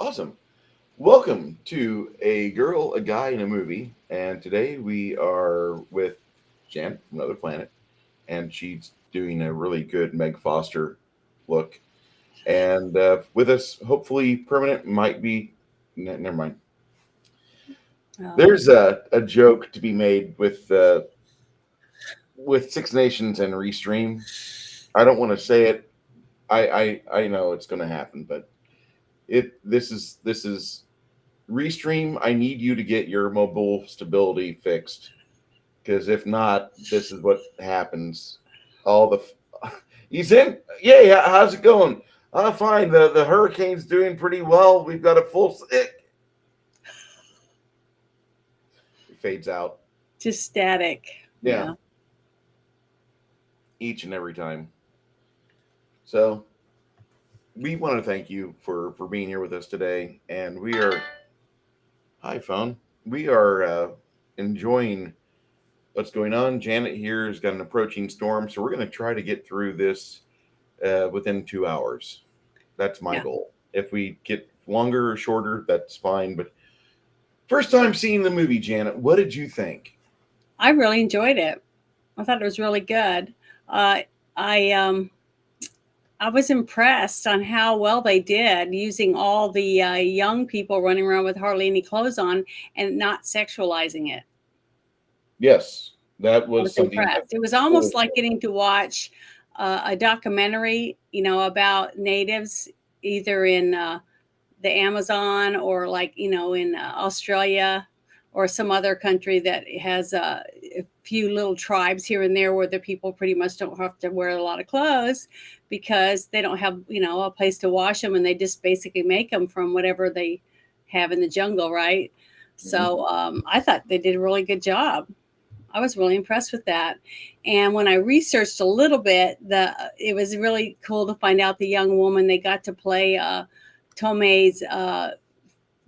Awesome. Welcome to A Girl, a Guy, in a Movie. And today we are with Jan from Another Planet, and she's doing a really good Meg Foster look. And with us, hopefully permanent, might be. Never mind. Oh, There's a joke to be made with Six Nations and Restream. I don't want to say it. I know it's going to happen, but this is Restream. I need you to get your mobile stability fixed because if not, this is what happens. All the he's in. Yeah, yeah, how's it going? Fine. The hurricane's doing pretty well. We've got a full. It fades out. just static. Yeah, Yeah. each and every time. So we want to thank you for being here with us today, and we are hi phone. We are enjoying what's going on. Janet here has got an approaching storm, so we're going to try to get through this within 2 hours. That's my Yeah. goal. If we get longer or shorter, that's fine. But first time seeing the movie, Janet, what did you think? I really enjoyed it. I thought it was really good. Uh, I I was impressed on how well they did using all the young people running around with hardly any clothes on and not sexualizing it. Yes, that I was was something that impressed. It was almost like getting to watch a documentary, about natives, either in the Amazon or like in Australia or some other country that has a few little tribes here and there where the people pretty much don't have to wear a lot of clothes because they don't have a place to wash them, and they just basically make them from whatever they have in the jungle, right? Mhm. So I thought they did a really good job. I was really impressed with that. And when I researched a little bit, the it was really cool to find out the young woman they got to play Tomei's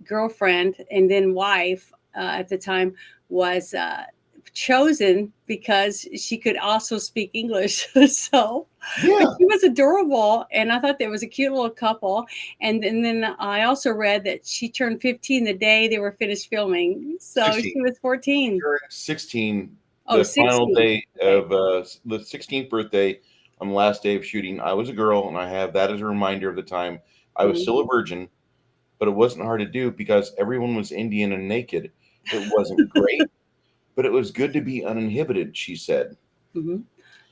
girlfriend and then wife at the time was chosen because she could also speak English. So, but Yeah, she was adorable, and I thought there was a cute little couple. And then I also read that she turned 15 the day they were finished filming. So 16. she was 14. Turned 16, Oh, the final 16. day Okay. of the 16th birthday on the last day of shooting. I was a girl, and I have that as a reminder of the time I was Mhm. still a virgin, but it wasn't hard to do because everyone was Indian and naked. It wasn't great, but it was good to be uninhibited, she said. Mhm.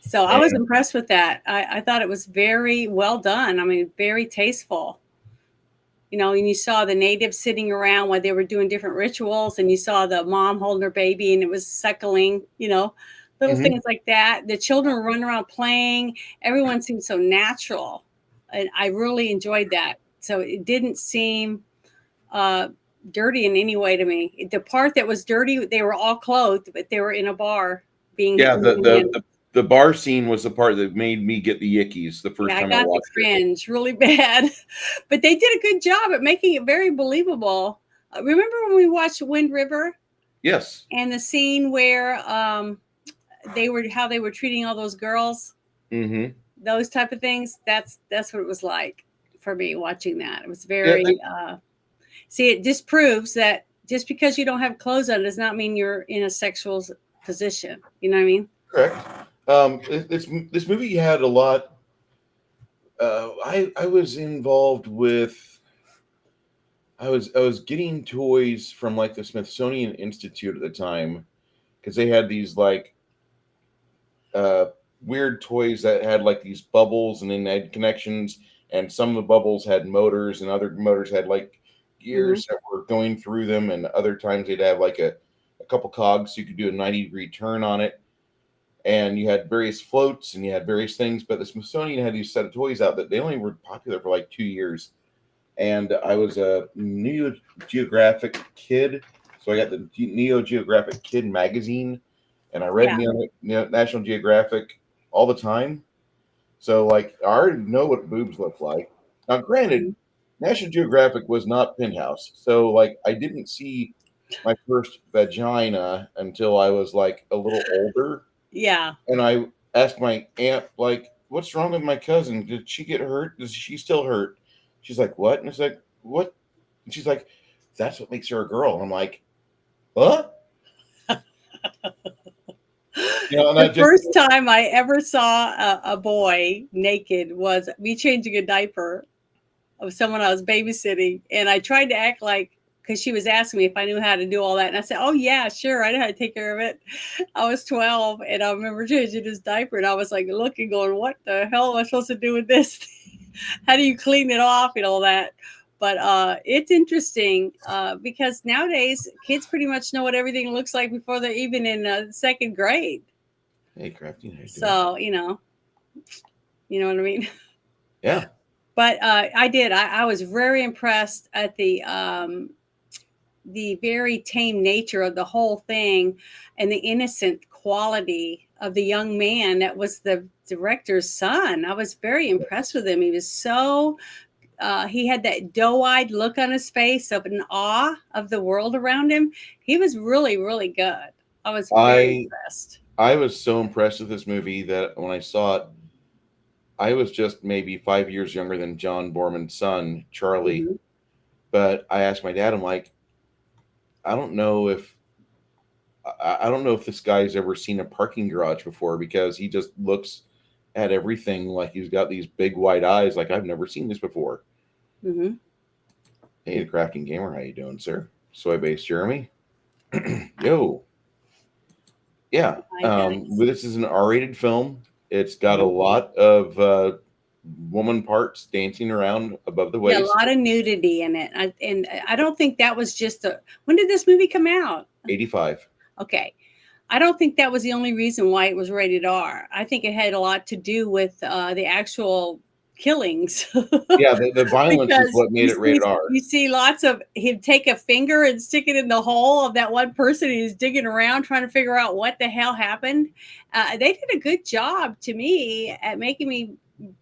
So I was And impressed with that. I thought it was very well done. I mean, very tasteful. And you saw the natives sitting around while they were doing different rituals, and you saw the mom holding her baby and it was suckling, little Mhm. things like that. The children were running around playing. Everyone seemed so natural. And I really enjoyed that. So it didn't seem uh, dirty in any way to me. The part that was dirty, they were all clothed, but they were in a bar being Yeah, the, moving the in. the the bar scene was the part that made me get the yickies the Yeah, first I time I got the watched it. cringe really bad, but they did a good job at making it very believable. Remember when we watched Wind River Yes. and the scene where how they were treating all those girls, Hmm. those type of things? That's what it was like for me watching that. It was Yeah, very. See, it disproves that just because you don't have clothes on does not mean you're in a sexual position. You know what I mean? correct. This movie had a lot. I was involved with. I was getting toys from like the Smithsonian Institute at the time because they had these like uh, weird toys that had like these bubbles and then they had connections, and some of the bubbles had motors and other motors had like Hmm. gears that were going through them, and other times they'd have like a couple cogs so you could do a 90-degree turn on it. And you had various floats and you had various things, but the Smithsonian had these set of toys out that they only were popular for like 2 years. And I was a Neo Geographic kid, so I got the Neo Geographic Kid magazine, and I read Yeah. National Geographic all the time. So like I already know what boobs look like. Now, granted, Mhm. National Geographic was not Penthouse, so like I didn't see my first vagina until I was like a little older, Yeah. and I asked my aunt, like, what's wrong with my cousin? Did she get hurt? Does she still hurt? She's like, what? And it's like, what? And she's like, that's what makes her a girl. And I'm like, what? You know, and I The just, first time I ever saw a boy naked was me changing a diaper of someone I was babysitting. And I tried to act like, because she was asking me if I knew how to do all that. And I said, oh, yeah, sure. I know how to take care of it. I was 12 and I remember changing his diaper and I was like looking, going, what the hell am I supposed to do with this? How do you clean it off and all that? But it's interesting because nowadays kids pretty much know what everything looks like before they're even in second grade. hey, Crafty, how you doing? So, you know what I mean? Yeah. But I did. I was very impressed at the very tame nature of the whole thing and the innocent quality of the young man that was the director's son. I was very impressed with him. He was so he had that doe-eyed look on his face of an awe of the world around him. He was really, really good. I was very impressed. I was so impressed with this movie that when I saw it, I was just maybe 5 years younger than John Borman's son, Charlie. Mm-hmm. But I asked my dad, I'm like, I don't know if this guy's ever seen a parking garage before, because he just looks at everything like he's got these big wide eyes, like I've never seen this before. Mm-hmm. Hey, the Crafting Gamer, how you doing, sir? Soy Base Jeremy. Yo. Yeah. This is an R-rated film. It's got a lot of woman parts dancing around above the waist. Yeah, a lot of nudity in it. And I don't think that was just when did this movie come out? 85. Okay. I don't think that was the only reason why it was rated R. I think it had a lot to do with the actual killings. Yeah, the violence is what made it rated R. You see lots of he'd take a finger and stick it in the hole of that one person who's digging around trying to figure out what the hell happened. They did a good job to me at making me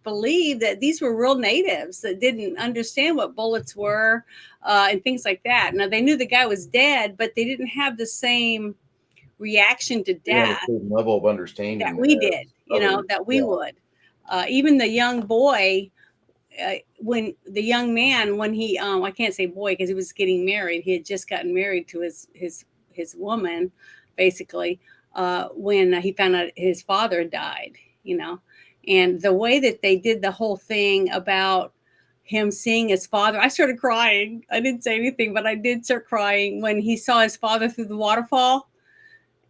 believe that these were real natives that didn't understand what bullets were and things like that. Now they knew the guy was dead, but they didn't have the same reaction to death level of understanding that we did, that we would. Even the young boy, when the young man, when he, I can't say boy because he was getting married. He had just gotten married to his woman, basically, when he found out his father died, and the way that they did the whole thing about him seeing his father, I started crying. I didn't say anything, but I did start crying when he saw his father through the waterfall.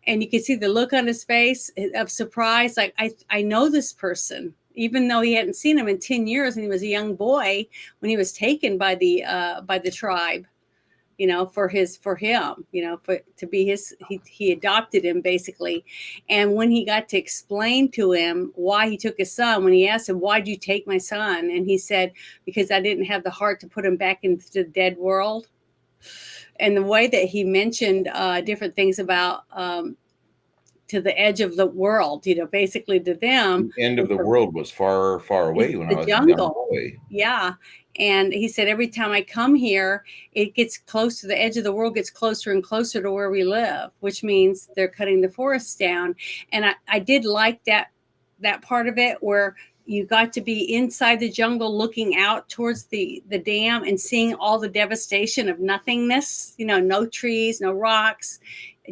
And you could see the look on his face of surprise. Like, I know this person, even though he hadn't seen him in 10 years and he was a young boy when he was taken by the tribe, for him, to be his, he adopted him basically. And when he got to explain to him why he took his son, when he asked him, why'd you take my son? And he said, because I didn't have the heart to put him back into the dead world. And the way that he mentioned different things about to the edge of the world, basically to them. The end of the world was far, far away when I was jungle. a young boy. Yeah. And he said, every time I come here, it gets close to the edge of the world, gets closer and closer to where we live, which means they're cutting the forests down. And I did like that part of it where you got to be inside the jungle looking out towards the dam and seeing all the devastation of nothingness, no trees, no rocks,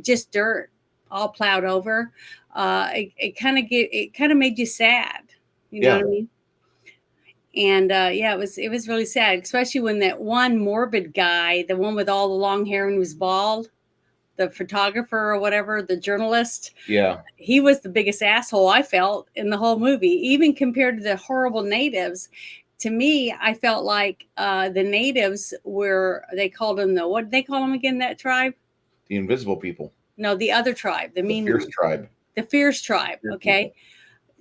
just dirt all plowed over. It kind of made you sad, know what I mean? And it was really sad, especially when that one morbid guy, the one with all the long hair and was bald, the photographer or whatever, the journalist. Yeah. He was the biggest asshole I felt in the whole movie, even compared to the horrible natives. To me, I felt like the natives were, they called them what did they call them again, that tribe? The invisible people. No, the other tribe, the fierce tribe. The fierce tribe, fierce okay? People.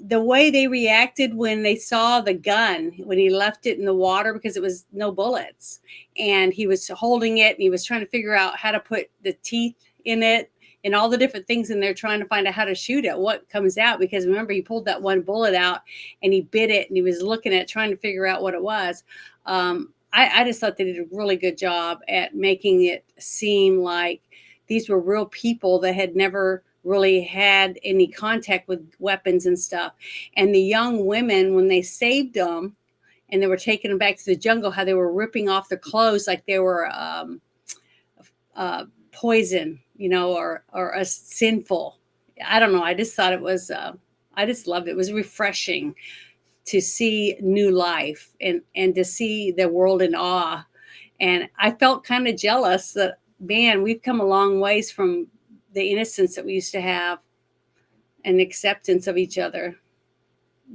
The way they reacted when they saw the gun, when he left it in the water because it was no bullets, and he was holding it and he was trying to figure out how to put the teeth in it and all the different things in there, trying to find out how to shoot it, what comes out, because remember, he pulled that one bullet out and he bit it and he was looking at it, trying to figure out what it was. I just thought they did a really good job at making it seem like these were real people that had never really had any contact with weapons and stuff. And the young women, when they saved them and they were taking them back to the jungle, how they were ripping off their clothes like they were poison, or a sinful. I don't know. I just thought it was, I just loved it. It was refreshing to see new life and to see the world in awe. And I felt kind of jealous that, man, we've come a long ways from the innocence that we used to have and acceptance of each other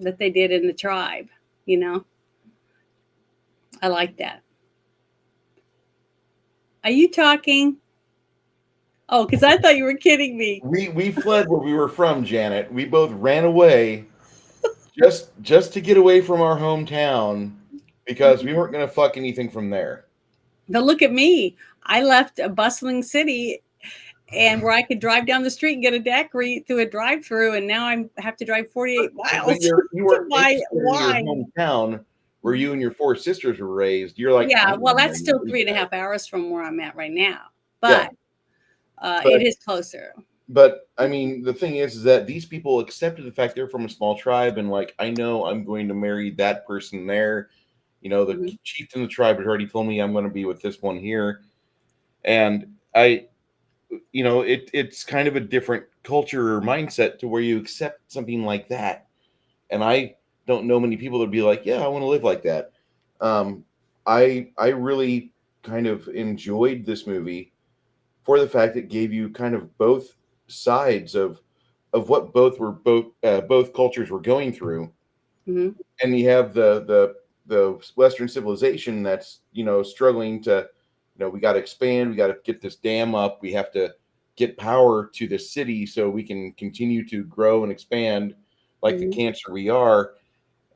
that they did in the tribe. I like that. Are you talking? Oh, because I thought you were kidding me. We fled where we were from, Janet. We both ran away just to get away from our hometown because we weren't going to fuck anything from there. But look at me. I left a bustling city and where I could drive down the street and get a daiquiri through a drive-through, and now I have to drive 48 miles you were to buy wine. In your hometown where you and your four sisters were raised. You're like, yeah, well, that's still 3.5 hours from where I'm at right now, but it is closer. But I mean, the thing is that these people accepted the fact they're from a small tribe, and like, I know I'm going to marry that person there. The chieftain of the tribe has already told me I'm going to be with this one here, and it's kind of a different culture or mindset to where you accept something like that. And I don't know many people that be like, yeah, I want to live like that. I really kind of enjoyed this movie for the fact it gave you kind of both sides of what both cultures were going through. Mm-hmm. And you have the Western civilization that's, struggling to, we got to expand, we got to get this dam up, we have to get power to the city so we can continue to grow and expand like the cancer we are.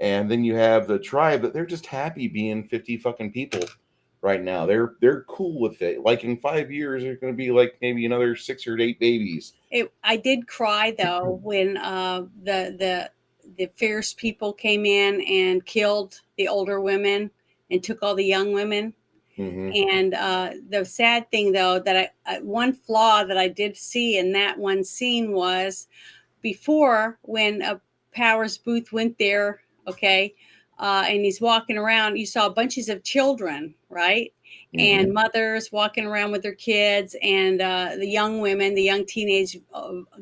And then you have the tribe that they're just happy being 50 fucking people right now. They're cool with it. Like in 5 years, there's going to be like maybe another 6 or 8 babies. I did cry though when the fierce people came in and killed the older women and took all the young women. And the sad thing though, that one flaw that I did see in that one scene was before when Powers Booth went there, and he's walking around, you saw bunches of children, right? And mothers walking around with their kids, and the young women, the young teenage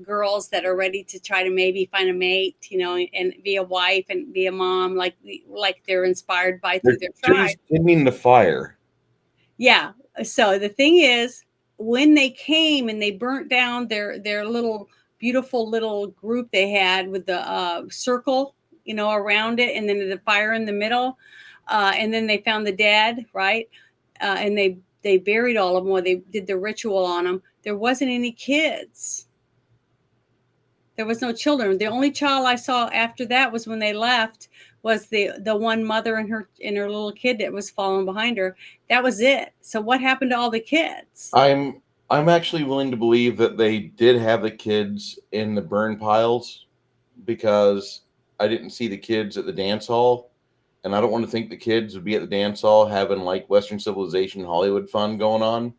girls that are ready to try to maybe find a mate, and be a wife and be a mom, like they're inspired by through their tribe. Tending the fire. Yeah. So the thing is, when they came and they burnt down their little beautiful little group they had with the circle, around it, and then the fire in the middle, and then they found the dead, right? And they buried all of them, or they did the ritual on them. There wasn't any kids. There was no children. The only child I saw after that was when they left was the one mother and her little kid that was following behind her. That was it. So what happened to all the kids? I'm actually willing to believe that they did have the kids in the burn piles, because I didn't see the kids at the dance hall, and I don't want to think the kids would be at the dance hall having like Western civilization Hollywood fun going on.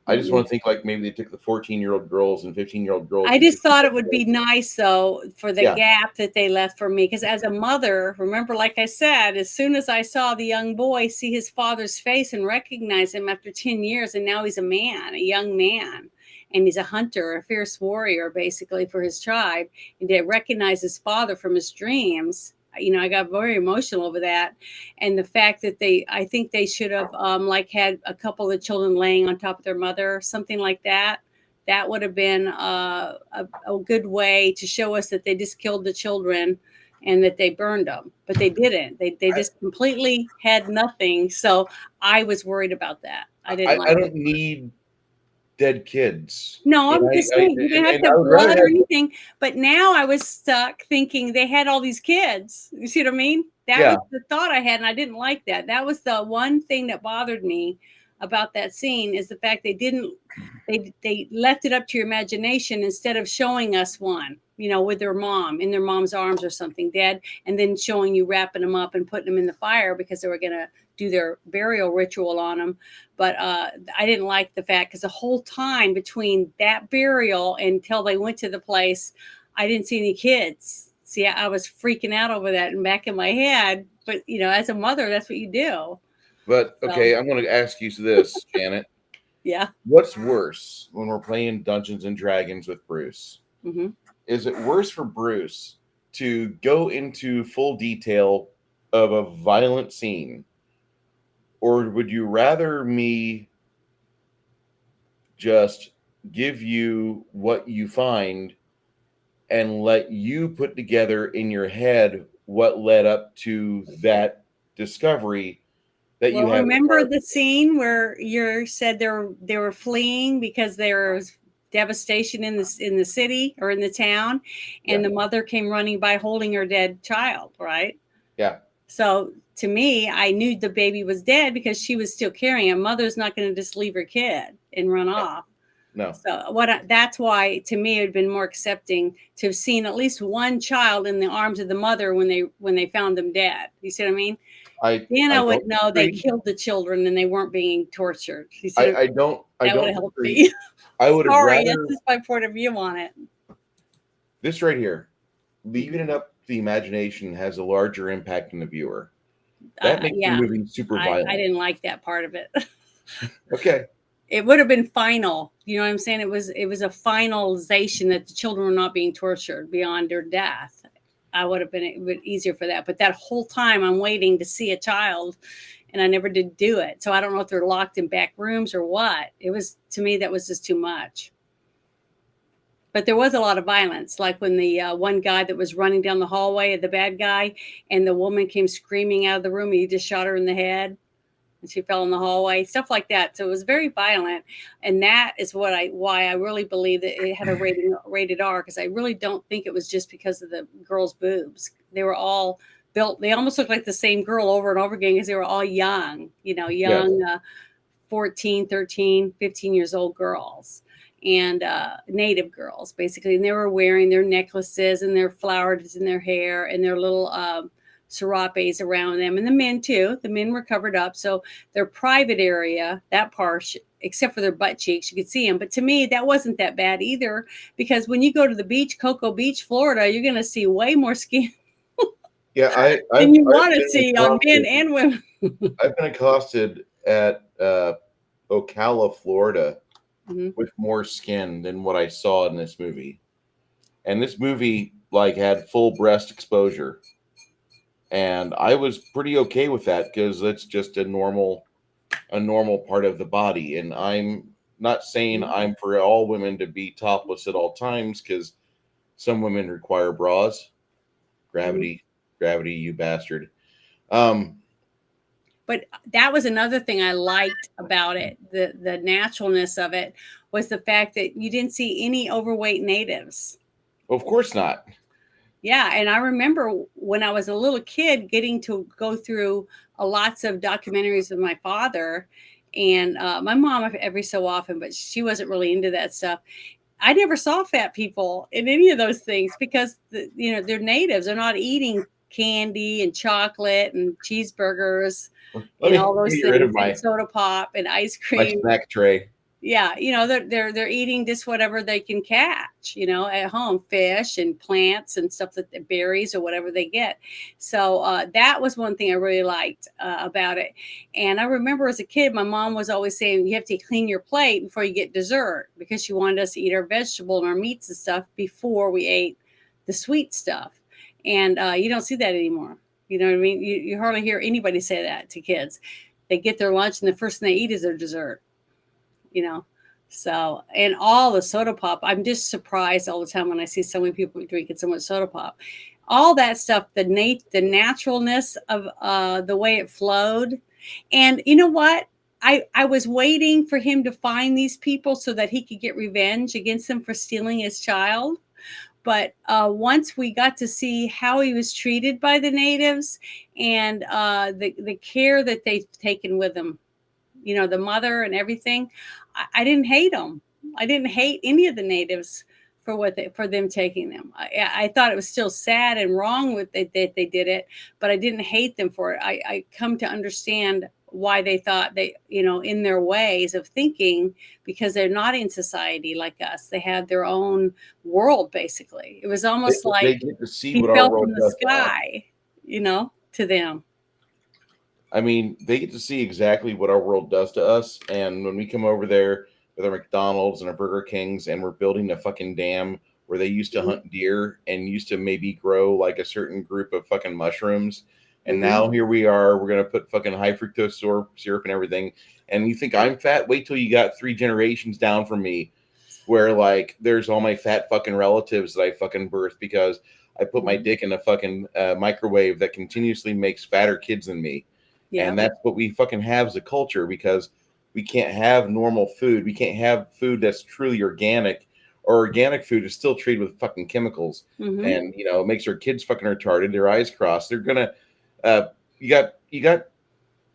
I just want to think like maybe they took the 14-year-old girls and 15-year-old girls. I just thought it would be nice, though, for the gap that they left for me. Because as a mother, remember, like I said, as soon as I saw the young boy see his father's face and recognize him after 10 years, and now he's a man, a young man, and he's a hunter, a fierce warrior, basically, for his tribe, and to recognize his father from his dreams, I got very emotional over that. And the fact that I think they should have had a couple of children laying on top of their mother, something like that. That would have been a good way to show us that they just killed the children and that they burned them. But they didn't. They just completely had nothing. So I was worried about that. I don't need dead kids. No, I'm just saying you didn't have to blood or anything. But now I was stuck thinking they had all these kids. You see what I mean? That was the thought I had, and I didn't like that. That was the one thing that bothered me about that scene, is the fact they left it up to your imagination instead of showing us one, with their mom in their mom's arms or something dead, and then showing you wrapping them up and putting them in the fire because they were going to do their burial ritual on them. But I didn't like the fact, because the whole time between that burial until they went to the place, I didn't see any kids. See, I was freaking out over that and back in my head. But, as a mother, that's what you do. But So, okay, I'm going to ask you this, Janet. yeah. What's worse when we're playing Dungeons and Dragons with Bruce? Hmm. Is it worse for Bruce to go into full detail of a violent scene, or would you rather me just give you what you find and let you put together in your head what led up to that discovery that you Well, have? remember the scene where you said they were fleeing because there was devastation in the city or in the town, Yeah. and the mother came running by holding her dead child, right? Yeah. So to me, I knew the baby was dead because she was still carrying it. Mother's not going to just leave her kid and run off. No. So that's why to me it would have been more accepting to have seen at least one child in the arms of the mother when they found them dead. You see what I mean? Then I would don't know they agree. killed the children and they weren't being tortured. You see, I don't that would have helped agree. me. I would have Sorry, that's rather just my point of view on it. this right here. Leaving it up to the imagination has a larger impact on the viewer. That makes the Yeah, movie super violent. I didn't like that part of it. Okay. It would have been final. You know what I'm saying? It was a finalization that the children were not being tortured beyond their death. I would have been a bit easier for that. But that whole time I'm waiting to see a child and I never did do it. So I don't know if they're locked in back rooms or what. It was, to me, that was just too much. But there was a lot of violence, like when the one guy that was running down the hallway, the bad guy, and the woman came screaming out of the room and he just shot her in the head. And she fell in the hallway, stuff like that. So it was very violent, and that is why I really believe that it had a rated R, because I really don't think it was just because of the girls' boobs. They were all built. They almost looked like the same girl over and over again because they were all young, young, 14, 13, 15 years old girls, and native girls basically. And they were wearing their necklaces and their flowers in their hair and their little serapes around them, and the men too. The men were covered up, so their private area, that part, except for their butt cheeks, you could see them. But to me, that wasn't that bad either, because when you go to the beach, Cocoa Beach, Florida, you're going to see way more skin Yeah, than you want to been see on men and women. I've been accosted at Ocala, Florida, with more skin than what I saw in this movie, and this movie had full breast exposure. And I was pretty okay with that because it's just a normal part of the body. And I'm not saying I'm for all women to be topless at all times, because some women require bras. Gravity, you bastard. But that was another thing I liked about it. The naturalness of it was the fact that you didn't see any overweight natives. Of course not. Yeah, and I remember when I was a little kid getting to go through lots of documentaries with my father and my mom every so often, but she wasn't really into that stuff. I never saw fat people in any of those things because they're natives. They're not eating candy and chocolate and cheeseburgers and all those get rid of things, and soda pop and ice my cream. snack tray. Yeah, they're eating just whatever they can catch, at home, fish and plants and stuff, that berries or whatever they get. So that was one thing I really liked about it. And I remember as a kid, my mom was always saying you have to clean your plate before you get dessert, because she wanted us to eat our vegetable and our meats and stuff before we ate the sweet stuff. And you don't see that anymore. You know what I mean? You hardly hear anybody say that to kids. They get their lunch and the first thing they eat is their dessert. So, and all the soda pop, I'm just surprised all the time when I see so many people drinking so much soda pop. All that stuff, the naturalness of the way it flowed. And you know what? I was waiting for him to find these people so that he could get revenge against them for stealing his child. But once we got to see how he was treated by the natives and the care that they've taken with him, the mother and everything, I didn't hate them. I didn't hate any of the natives for them taking them. I thought it was still sad and wrong that they did it, but I didn't hate them for it. I come to understand why they thought they, in their ways of thinking, because they're not in society like us. They had their own world, basically. It was almost They like get to see he what our fell world from the does to us. sky, to them. I mean, they get to see exactly what our world does to us. And when we come over there with our McDonald's and our Burger Kings and we're building a fucking dam where they used to Mhm. hunt deer and used to maybe grow like a certain group of fucking mushrooms. And Mhm. now here we are, we're going to put fucking high fructose syrup and everything. And you think I'm fat? Wait till you got 3 generations down from me where like there's all my fat fucking relatives that I fucking birthed because I put my Mhm. dick in a fucking microwave that continuously makes fatter kids than me. Yeah. And that's what we fucking have as a culture because we can't have normal food. We can't have food that's truly organic, or organic food is still treated with fucking chemicals. Mhm. And it makes our kids fucking retarded, their eyes crossed. They're gonna you got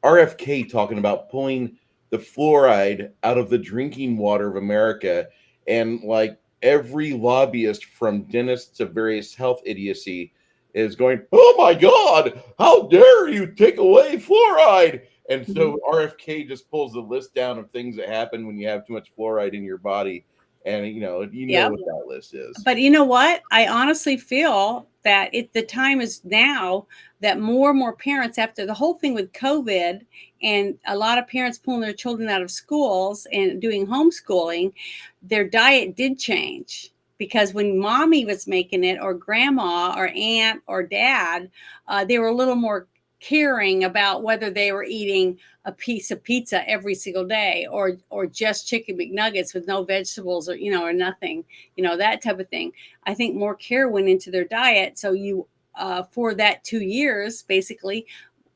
RFK talking about pulling the fluoride out of the drinking water of America, and like every lobbyist from dentists to various health idiocy is going, "Oh my God, how dare you take away fluoride?" And so RFK just pulls the list down of things that happen when you have too much fluoride in your body, and Yep. what that list is. But you know what? I honestly feel that the time is now that more and more parents, after the whole thing with COVID and a lot of parents pulling their children out of schools and doing homeschooling, their diet did change. Because when mommy was making it, or grandma, or aunt, or dad, they were a little more caring about whether they were eating a piece of pizza every single day, or just chicken McNuggets with no vegetables, or nothing, that type of thing. I think more care went into their diet. So for that 2 years, basically,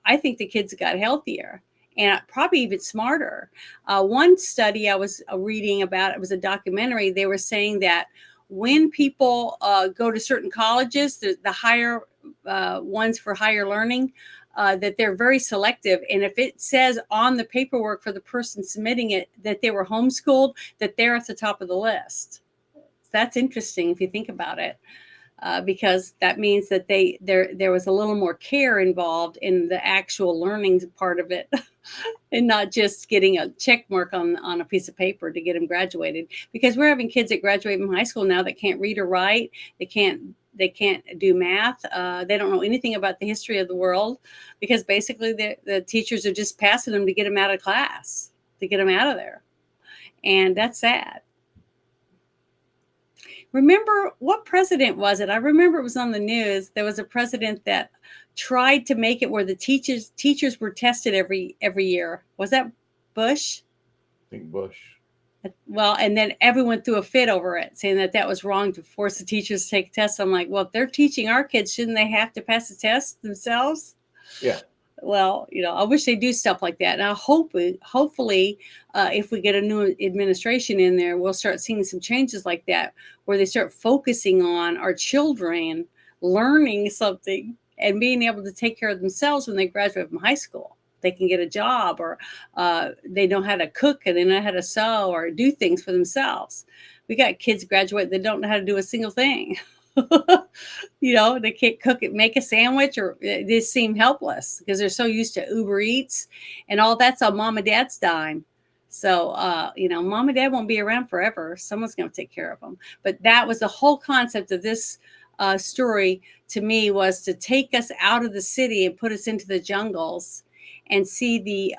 I think the kids got healthier and probably even smarter. One study I was reading about, it was a documentary. They were saying that when people go to certain colleges, the higher ones for higher learning, that they're very selective. And if it says on the paperwork for the person submitting it that they were homeschooled, that they're at the top of the list. That's interesting if you think about it, because that means that there was a little more care involved in the actual learning part of it, and not just getting a check mark on a piece of paper to get them graduated. Because we're having kids that graduate from high school now that can't read or write, they can't do math, they don't know anything about the history of the world, because basically the teachers are just passing them to get them out of class, to get them out of there, and that's sad. Remember, what president was it? I remember it was on the news. There was a president that tried to make it where the teachers were tested every year. Was that Bush? I think Bush. Well, and then everyone threw a fit over it, saying that was wrong to force the teachers to take tests. I'm like, well, if they're teaching our kids, shouldn't they have to pass the test themselves? Yeah. Well, I wish they do stuff like that. And I hopefully, if we get a new administration in there, we'll start seeing some changes like that, where they start focusing on our children learning something and being able to take care of themselves when they graduate from high school. They can get a job, or they know how to cook, and they know how to sew or do things for themselves. We got kids graduate that don't know how to do a single thing. They can't cook it, make a sandwich, or they seem helpless because they're so used to Uber Eats and all that's on mom and dad's dime. So, mom and dad won't be around forever. Someone's going to take care of them. But that was the whole concept of this story to me, was to take us out of the city and put us into the jungles and see the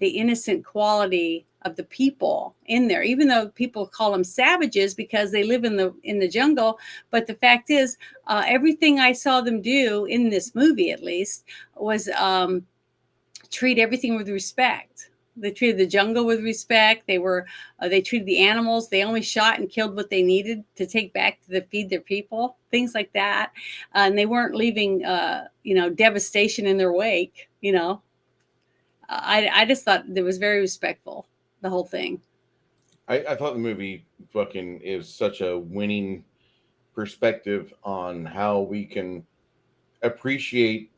innocent quality of the people in there, even though people call them savages because they live in the jungle. But the fact is, everything I saw them do in this movie, at least, was treat everything with respect. They treated the jungle with respect. They treated the animals. They only shot and killed what they needed to take back to feed their people, things like that. And they weren't leaving, devastation in their wake. I just thought it was very respectful, the whole thing. I thought the movie fucking is such a winning perspective on how we can appreciate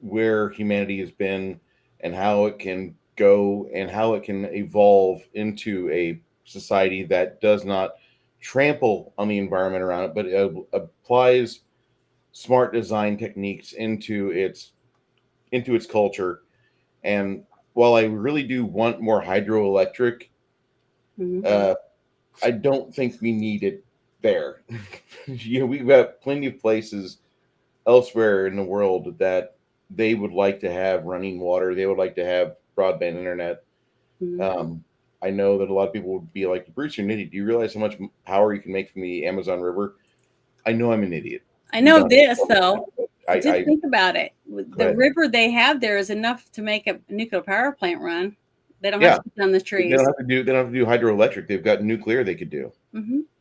where humanity has been and how it can go and how it can evolve into a society that does not trample on the environment around it, but it applies smart design techniques into its culture. And while I really do want more hydroelectric, Mhm. uh, I don't think we need it there. We've got plenty of places elsewhere in the world that they would like to have running water. They would like to have broadband internet. Mhm. Um, I know that a lot of people would be like, Bruce, you're an idiot. Do you realize how much power you can make from the Amazon River? I know I'm an idiot. I You know don't have to this tell me though. that, but Just think about it. go The ahead. river they have there is enough to make a nuclear power plant run. They don't have Yeah, to cut down the they don't trees. have to do. They don't have to do hydroelectric. They've got nuclear. They could do.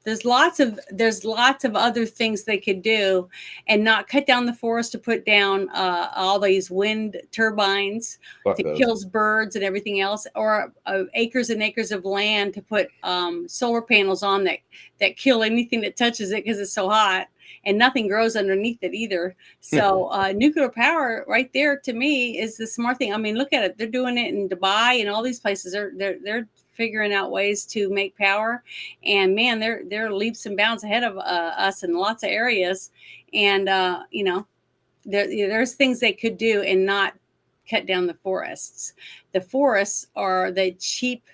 There's lots of other things they could do, and not cut down the forest to put down all these wind turbines Fuck that those. kills birds and everything else, or acres and acres of land to put solar panels on that kill anything that touches it because it's so hot, and nothing grows underneath it either. So nuclear power right there to me is the smart thing. I mean, look at it. They're doing it in Dubai and all these places. They're figuring out ways to make power, and man, they're leaps and bounds ahead of us in lots of areas. And there's things they could do and not cut down the forests. The forests are the cheap,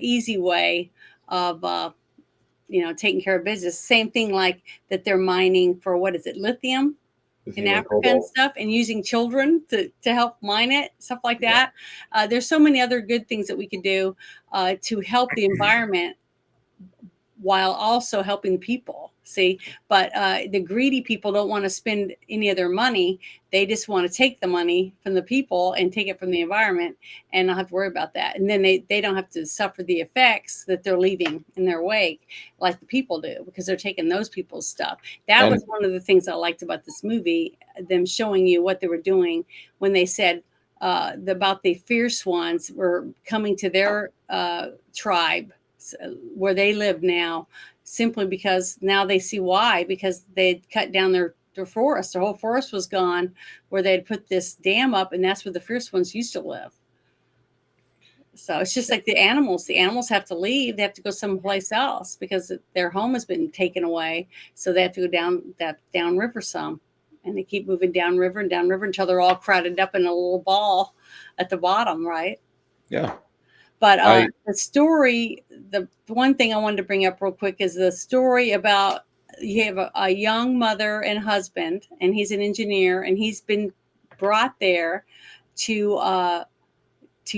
easy way of taking care of business. Same thing like that they're mining for, what is it, lithium in Lithium and Africa and cobalt. stuff, and using children to help mine it, stuff like Yeah. that. There's so many other good things that we could do to help the environment while also helping people. See, but the greedy people don't want to spend any of their money. They just want to take the money from the people and take it from the environment and not have to worry about that. And then they don't have to suffer the effects that they're leaving in their wake like the people do, because they're taking those people's stuff. That And was one of the things I liked about this movie, them showing you what they were doing when they said about the fierce ones were coming to their tribe where they live now, simply because now they see why, because they'd cut down their forest. Their whole forest was gone where they'd put this dam up, and that's where the fierce ones used to live. So it's just like the animals. The animals have to leave. They have to go someplace else because their home has been taken away. So they have to go downriver some, and they keep moving downriver and downriver until they're all crowded up in a little ball at the bottom, right? yeah, But I the story, the one thing I wanted to bring up real quick is the story about, you have a young mother and husband, and he's an engineer, and he's been brought there to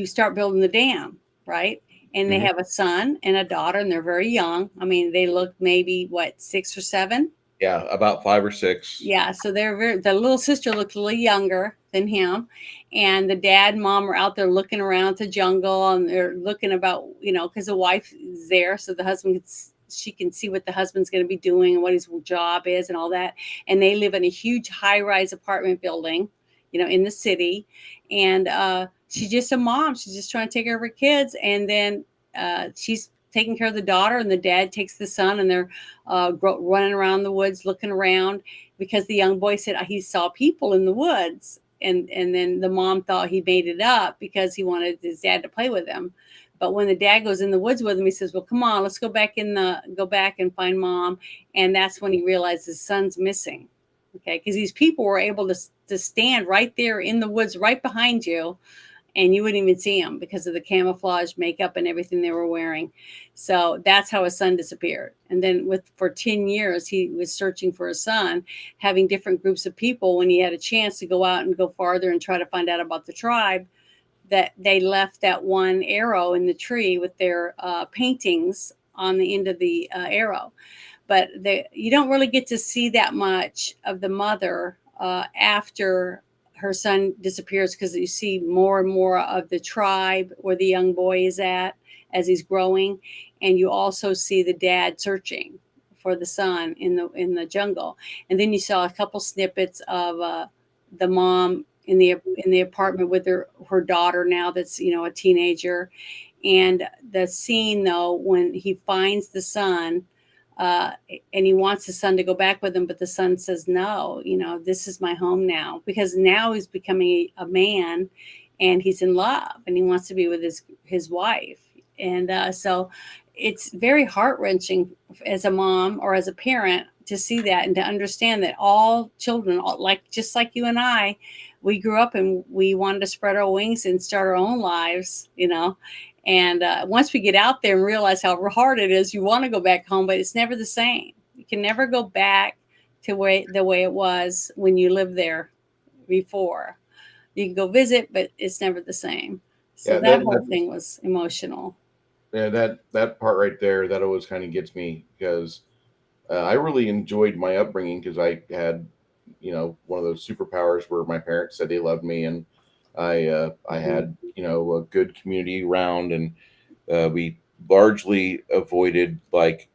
start building the dam, right? And they Mhm. have a son and a daughter, and they're very young. I mean, they look maybe what, 6 or 7. yeah, about 5 or 6. Yeah, so the little sister looked a little younger than him, and the dad and mom are out there looking around the jungle, and they're looking about, because the wife is there, so the husband she can see what the husband's going to be doing and what his job is and all that. And they live in a huge high-rise apartment building, in the city, and she's just a mom. She's just trying to take care of her kids, and then she's taking care of the daughter, and the dad takes the son, and they're running around the woods looking around, because the young boy said he saw people in the woods, and then the mom thought he made it up because he wanted his dad to play with him. But when the dad goes in the woods with him, he says, well, come on, let's go back and find mom. And that's when he realized his son's missing. Okay, because these people were able to stand right there in the woods right behind you, and you wouldn't even see him because of the camouflage makeup and everything they were wearing. So that's how his son disappeared. And then for 10 years, he was searching for his son, having different groups of people. When he had a chance to go out and go farther and try to find out about the tribe, that they left that one arrow in the tree with their paintings on the end of the arrow. But you don't really get to see that much of the mother after her son disappears, because you see more and more of the tribe where the young boy is at as he's growing, and you also see the dad searching for the son in the jungle. And then you saw a couple snippets of the mom in the apartment with her daughter now, that's a teenager. And the scene though, when he finds the son, and he wants the son to go back with him, but the son says, no, this is my home now, because now he's becoming a man, and he's in love, and he wants to be with his wife. And so it's very heart-wrenching as a mom or as a parent to see that, and to understand that all children, just like you and I, we grew up and we wanted to spread our wings and start our own lives, And once we get out there and realize how hard it is, you want to go back home, but it's never the same. You can never go back to the way it was when you lived there before. You can go visit, but it's never the same. So Yeah, that whole thing was emotional. that part right there, that always kind of gets me because I really enjoyed my upbringing because I had, one of those superpowers where my parents said they loved me, and I Mhm. had, a good community around, and we largely avoided like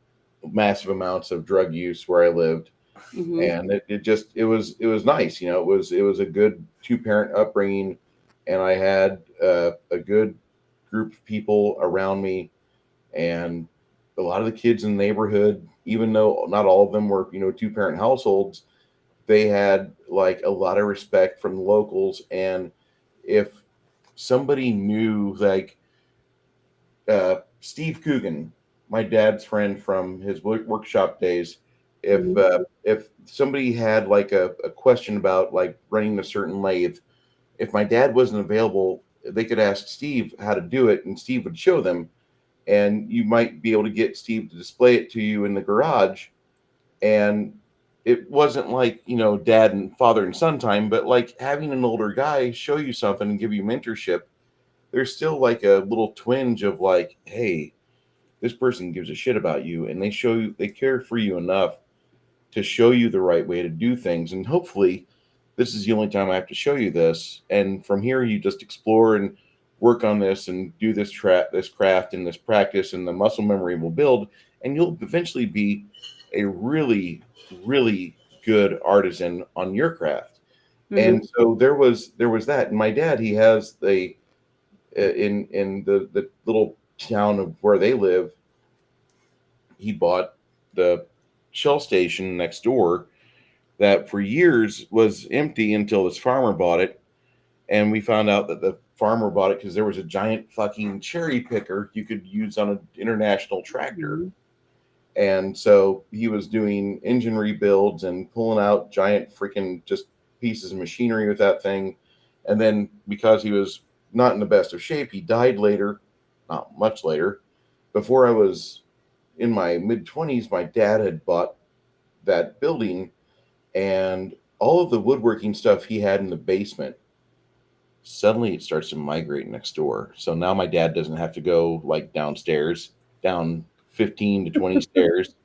massive amounts of drug use where I lived, Mhm. and it was nice, it was a good two-parent upbringing, and I had a good group of people around me, and a lot of the kids in the neighborhood, even though not all of them were, two-parent households, they had like a lot of respect from the locals. And if somebody knew, like Steve Coogan, my dad's friend from his workshop days, Mhm. if somebody had like a question about like running a certain lathe, if my dad wasn't available, they could ask Steve how to do it, and Steve would show them, and you might be able to get Steve to display it to you in the garage. And it wasn't like, dad and father and son time, but like having an older guy show you something and give you mentorship, there's still like a little twinge of like, hey, this person gives a shit about you, and they care for you enough to show you the right way to do things. And hopefully this is the only time I have to show you this. And from here you just explore and work on this and do this craft and this practice, and the muscle memory will build, and you'll eventually be a really, really good artisan on your craft. Mhm. And so there was that. And my dad, he has in the little town of where they live, he bought the Shell station next door that for years was empty until this farmer bought it. And we found out that the farmer bought it because there was a giant fucking cherry picker you could use on an international tractor. Mhm. And so he was doing engine rebuilds and pulling out giant freaking just pieces of machinery with that thing. And then because he was not in the best of shape, he died later, not much later. Before I was in my mid 20s, my dad had bought that building, and all of the woodworking stuff he had in the basement, suddenly it starts to migrate next door. So now my dad doesn't have to go like downstairs, down 15 to 20 stairs.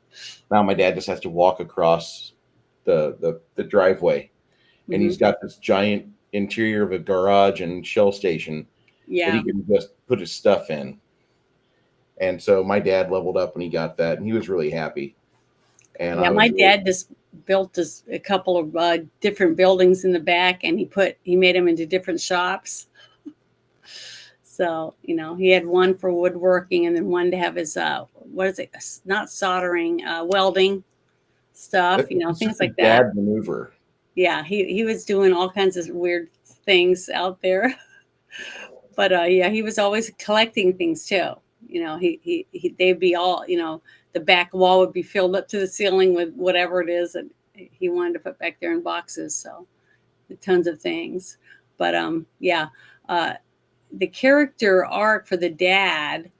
Now my dad just has to walk across the driveway, and he's Mhm. got this giant interior of a garage and shell station that he Yeah. can just put his stuff in. And so my dad leveled up when he got that, and he was really happy. And Yeah, I my was really, dad just built a couple of different buildings in the back, and he made them into different shops. So he had one for woodworking, and then one to have his what is it? Not soldering, welding stuff. it's Things just a like that. dad maneuver. Yeah, he was doing all kinds of weird things out there. But yeah, he was always collecting things too. They'd be all, the back wall would be filled up to the ceiling with whatever it is that he wanted to put back there in boxes. So tons of things. But yeah, uh, the character arc for the dad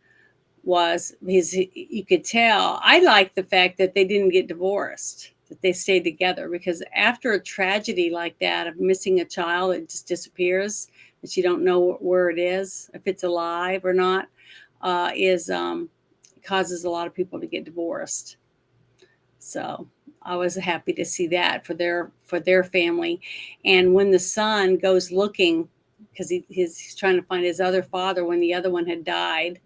was you could tell. I liked the fact that they didn't get divorced, that they stayed together, because after a tragedy like that of missing a child, it just disappears, that you don't know where it is, if it's alive or not, is causes a lot of people to get divorced. So I was happy to see that for their family. And when the son goes looking, because he's trying to find his other father when the other one had died,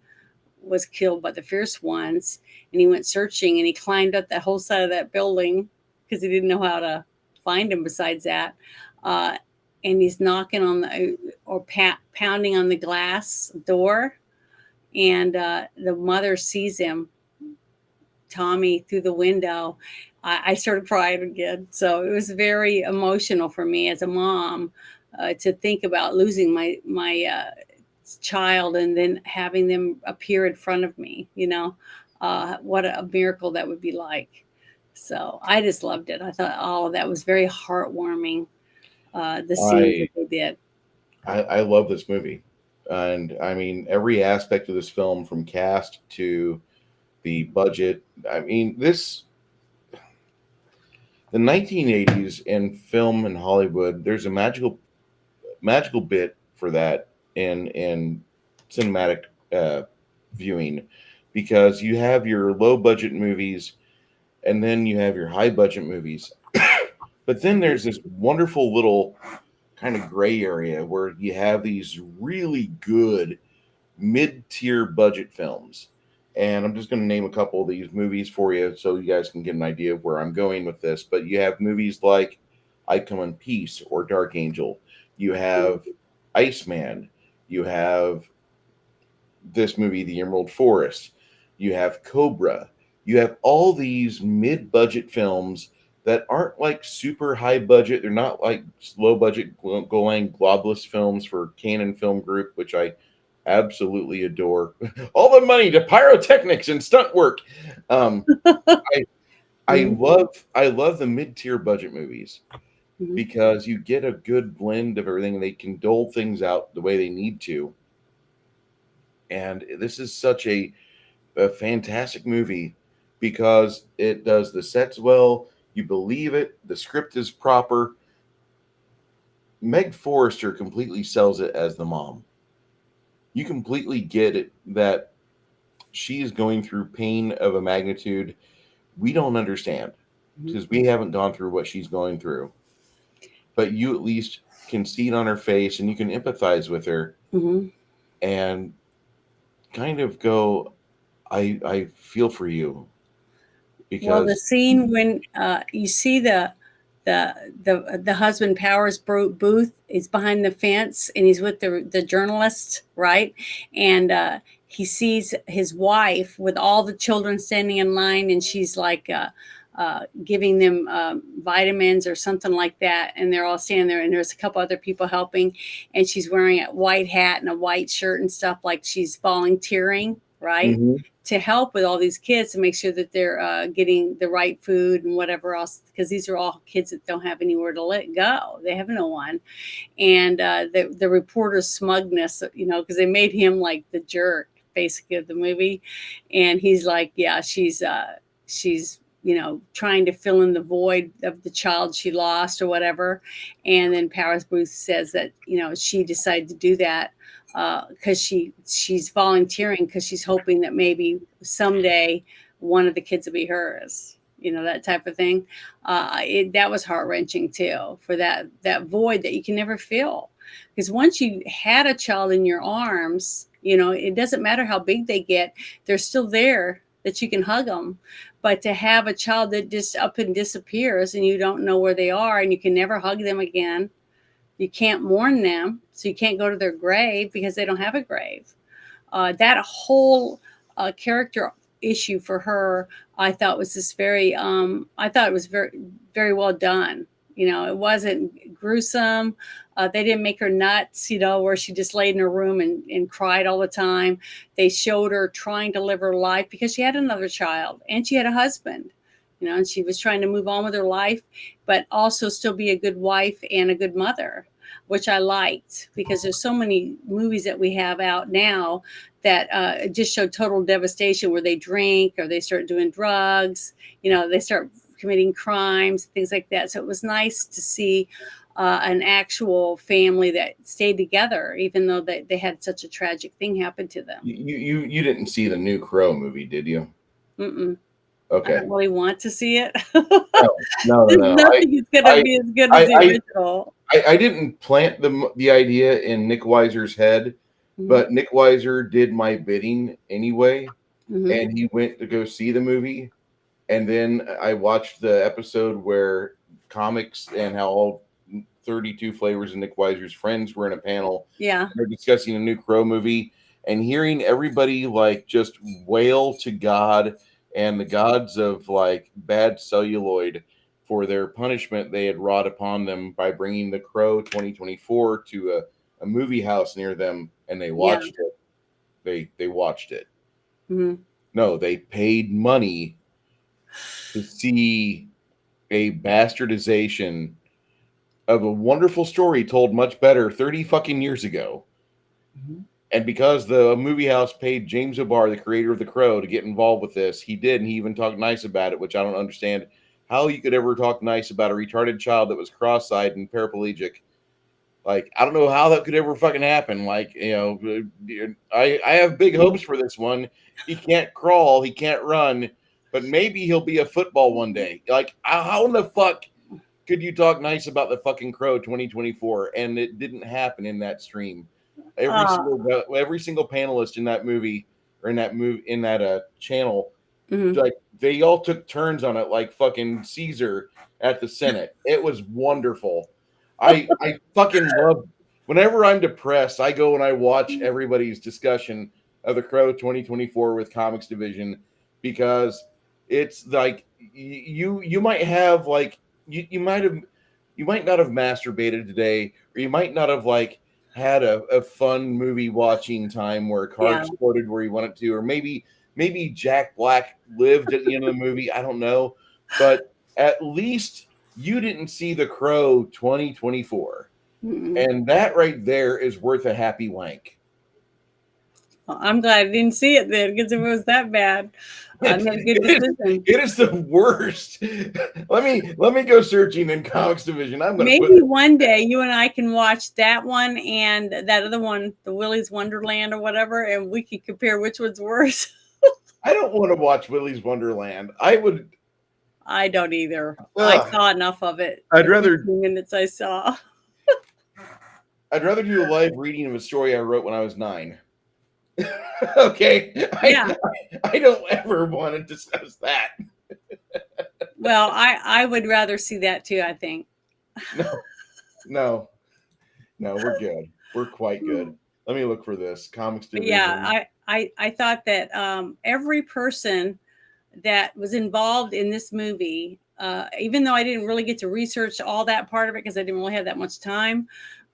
was killed by the fierce ones, and he went searching, and he climbed up that whole side of that building because he didn't know how to find him besides that. uh, and he's knocking on the or pounding on the glass door, and the mother sees him, Tommy, through the window. I started crying again. So it was very emotional for me as a mom, to think about losing my child and then having them appear in front of me. What a miracle that would be like. So I just loved it. I thought, oh, that was very heartwarming. the scenes I that they did. I love this movie, and I mean every aspect of this film, from cast to the budget. I mean this the 1980s in film and Hollywood. There's a magical bit for that in cinematic uh, viewing, because you have your low budget movies and then you have your high budget movies. But then there's this wonderful little kind of gray area where you have these really good mid-tier budget films. And I'm just going to name a couple of these movies for you so you guys can get an idea of where I'm going with this. But you have movies like I Come in Peace or Dark Angel. You have Iceman. You have this movie, The Emerald Forest. You have Cobra. You have all these mid-budget films that aren't like super high budget. They're not like low budget Golan Globulus films for Canon Film Group, which I absolutely adore. All the money to pyrotechnics and stunt work. I Mhm. I love the mid-tier budget movies Mhm. because you get a good blend of everything. They can dole things out the way they need to. And this is such a fantastic movie because it does the sets well. You believe it. The script is proper. Meg Forrester completely sells it as the mom. You completely get it that she is going through pain of a magnitude we don't understand Mhm. because we haven't gone through what she's going through. But you at least can see it on her face and you can empathize with her Mhm. and kind of go, I feel for you Well, the because scene when you see the husband Powers Booth is behind the fence and he's with the journalist, right? And he sees his wife with all the children standing in line, and she's like giving them vitamins or something like that, and they're all standing there, and there's a couple other people helping, and she's wearing a white hat and a white shirt and stuff, like she's volunteering, right? Mhm. To help with all these kids to make sure that they're getting the right food and whatever else, because these are all kids that don't have anywhere to let go. They have no one. And the reporter's smugness, because they made him like the jerk basically of the movie, and he's like, yeah, she's trying to fill in the void of the child she lost or whatever. And then Powers Booth says that she decided to do that because she's volunteering because she's hoping that maybe someday one of the kids will be hers. That type of thing. That was heart wrenching too, for that void that you can never fill. Because once you had a child in your arms, it doesn't matter how big they get; they're still there that you can hug them. But to have a child that just up and disappears and you don't know where they are and you can never hug them again, you can't mourn them, so you can't go to their grave because they don't have a grave. That whole character issue for her, I thought was just I thought it was very, very well done. It wasn't gruesome. They didn't make her nuts, where she just laid in her room and cried all the time. They showed her trying to live her life because she had another child and she had a husband, and she was trying to move on with her life, but also still be a good wife and a good mother, which I liked, because there's so many movies that we have out now that just show total devastation, where they drink or they start doing drugs, they start committing crimes, things like that. So it was nice to see an actual family that stayed together, even though they had such a tragic thing happen to them. You didn't see the new Crow movie, did you? Mm-mm. I Okay. don't really want to see it. No. There's nothing is going to I, be as good as I, the I, original. I didn't plant the idea in Nick Weiser's head, Mhm. but Nick Weiser did my bidding anyway, Mhm. and he went to go see the movie, and then I watched the episode where comics and how all 32 flavors of Nick Weiser's friends were in a panel. Yeah. They're discussing a new Crow movie, and hearing everybody like just wail to God and the gods of like bad celluloid for their punishment they had wrought upon them by bringing the Crow 2024 to a movie house near them, and they Yeah. watched it. They watched it. Mhm. No, they paid money to see a bastardization of a wonderful story told much better 30 fucking years ago. Mhm. And because the movie house paid James O'Barr, the creator of The Crow, to get involved with this, he did, and he even talked nice about it, which I don't understand how you could ever talk nice about a retarded child that was cross-eyed and paraplegic. Like, I don't know how that could ever fucking happen. Like, I have big hopes for this one. He can't crawl, he can't run, but maybe he'll be a football one day. Like, how in the fuck could you talk nice about the fucking Crow 2024? And it didn't happen in that stream. Every single panelist in that movie or in that channel, Mhm. like they all took turns on it, like fucking Caesar at the Senate. It was wonderful. I fucking love. Whenever I'm depressed, I go and I watch everybody's discussion of the Crow 2024 with Comics Division, because it's like you might have like you might not have masturbated today, or you might not have like had a fun movie watching time where a car Yeah. exploded where you wanted to, or maybe Jack Black lived at the end of the movie. I don't know, but at least you didn't see The Crow 2024, Mm-mm. and that right there is worth a happy wank. Well, I'm glad I didn't see it then, because if it was that bad, I made a good decision. It is the worst. Let me go searching in Comics Division. I'm gonna Maybe one day you and I can watch that one and that other one, the Willy's Wonderland or whatever, and we can compare which one's worse. I don't want to watch Willy's Wonderland. I don't either. I saw enough of it. I'd The rather 15 minutes I saw. I'd rather do a live reading of a story I wrote when I was 9. Okay. Yeah. I don't ever want to discuss that. Well, I would rather see that too, I think. No, we're good. We're quite good. Let me look for this. Comics Division. Yeah, I thought that every person that was involved in this movie, even though I didn't really get to research all that part of it because I didn't really have that much time,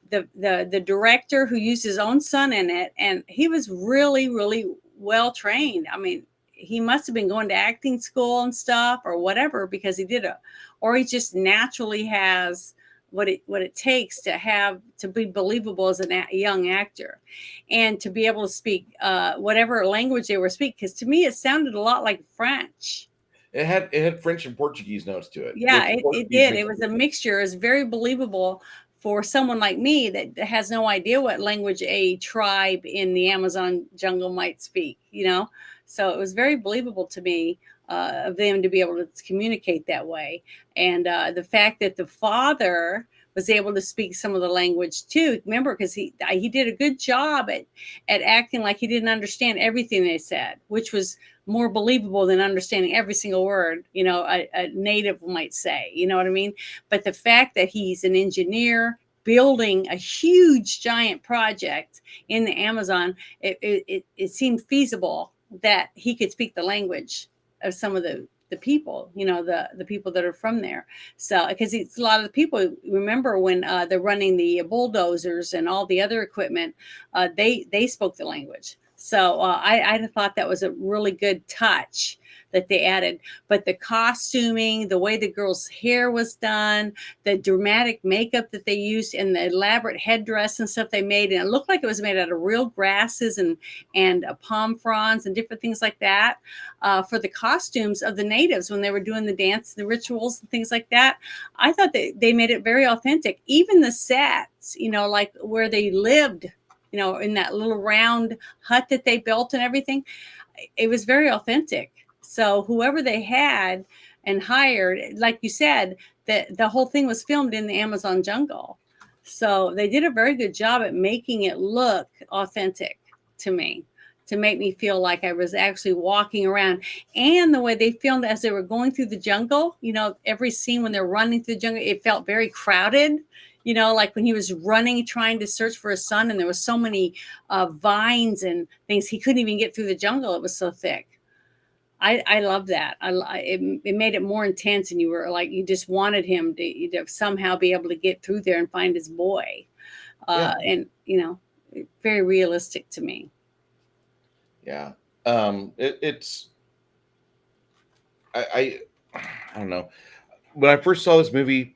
the director who used his own son in it, and he was really, really well trained. I mean, he must have been going to acting school and stuff or whatever, because he he just naturally has what it takes to be believable as a young actor, and to be able to speak whatever language they were speaking. Because to me, it sounded a lot like French. It had French and Portuguese notes to it. Yeah, it did. It was a mixture. It was very believable for someone like me that has no idea what language a tribe in the Amazon jungle might speak, So it was very believable to me of them to be able to communicate that way. And the fact that the father was able to speak some of the language too. Remember, because he did a good job at acting like he didn't understand everything they said, which was more believable than understanding every single word, a native might say, you know what I mean? But the fact that he's an engineer building a huge giant project in the Amazon, it seemed feasible that he could speak the language of some of the people, the people that are from there. So, because it's a lot of the people, remember when they're running the bulldozers and all the other equipment, they spoke the language. So I thought that was a really good touch that they added. But the costuming, the way the girl's hair was done, the dramatic makeup that they used, and the elaborate headdress and stuff they made, and it looked like it was made out of real grasses and palm fronds and different things like that, for the costumes of the natives when they were doing the dance, the rituals and things like that. I thought they made it very authentic. Even the sets, like where they lived, in that little round hut that they built and everything, it was very authentic. So whoever they had and hired, like you said, the whole thing was filmed in the Amazon jungle. So they did a very good job at making it look authentic to me, to make me feel like I was actually walking around. And the way they filmed as they were going through the jungle, every scene when they're running through the jungle, it felt very crowded. Like when he was running, trying to search for his son, and there was so many vines and things, he couldn't even get through the jungle. It was so thick. I love that. It made it more intense, and you just wanted him to somehow be able to get through there and find his boy. And very realistic to me. Yeah. It's I don't know. When I first saw this movie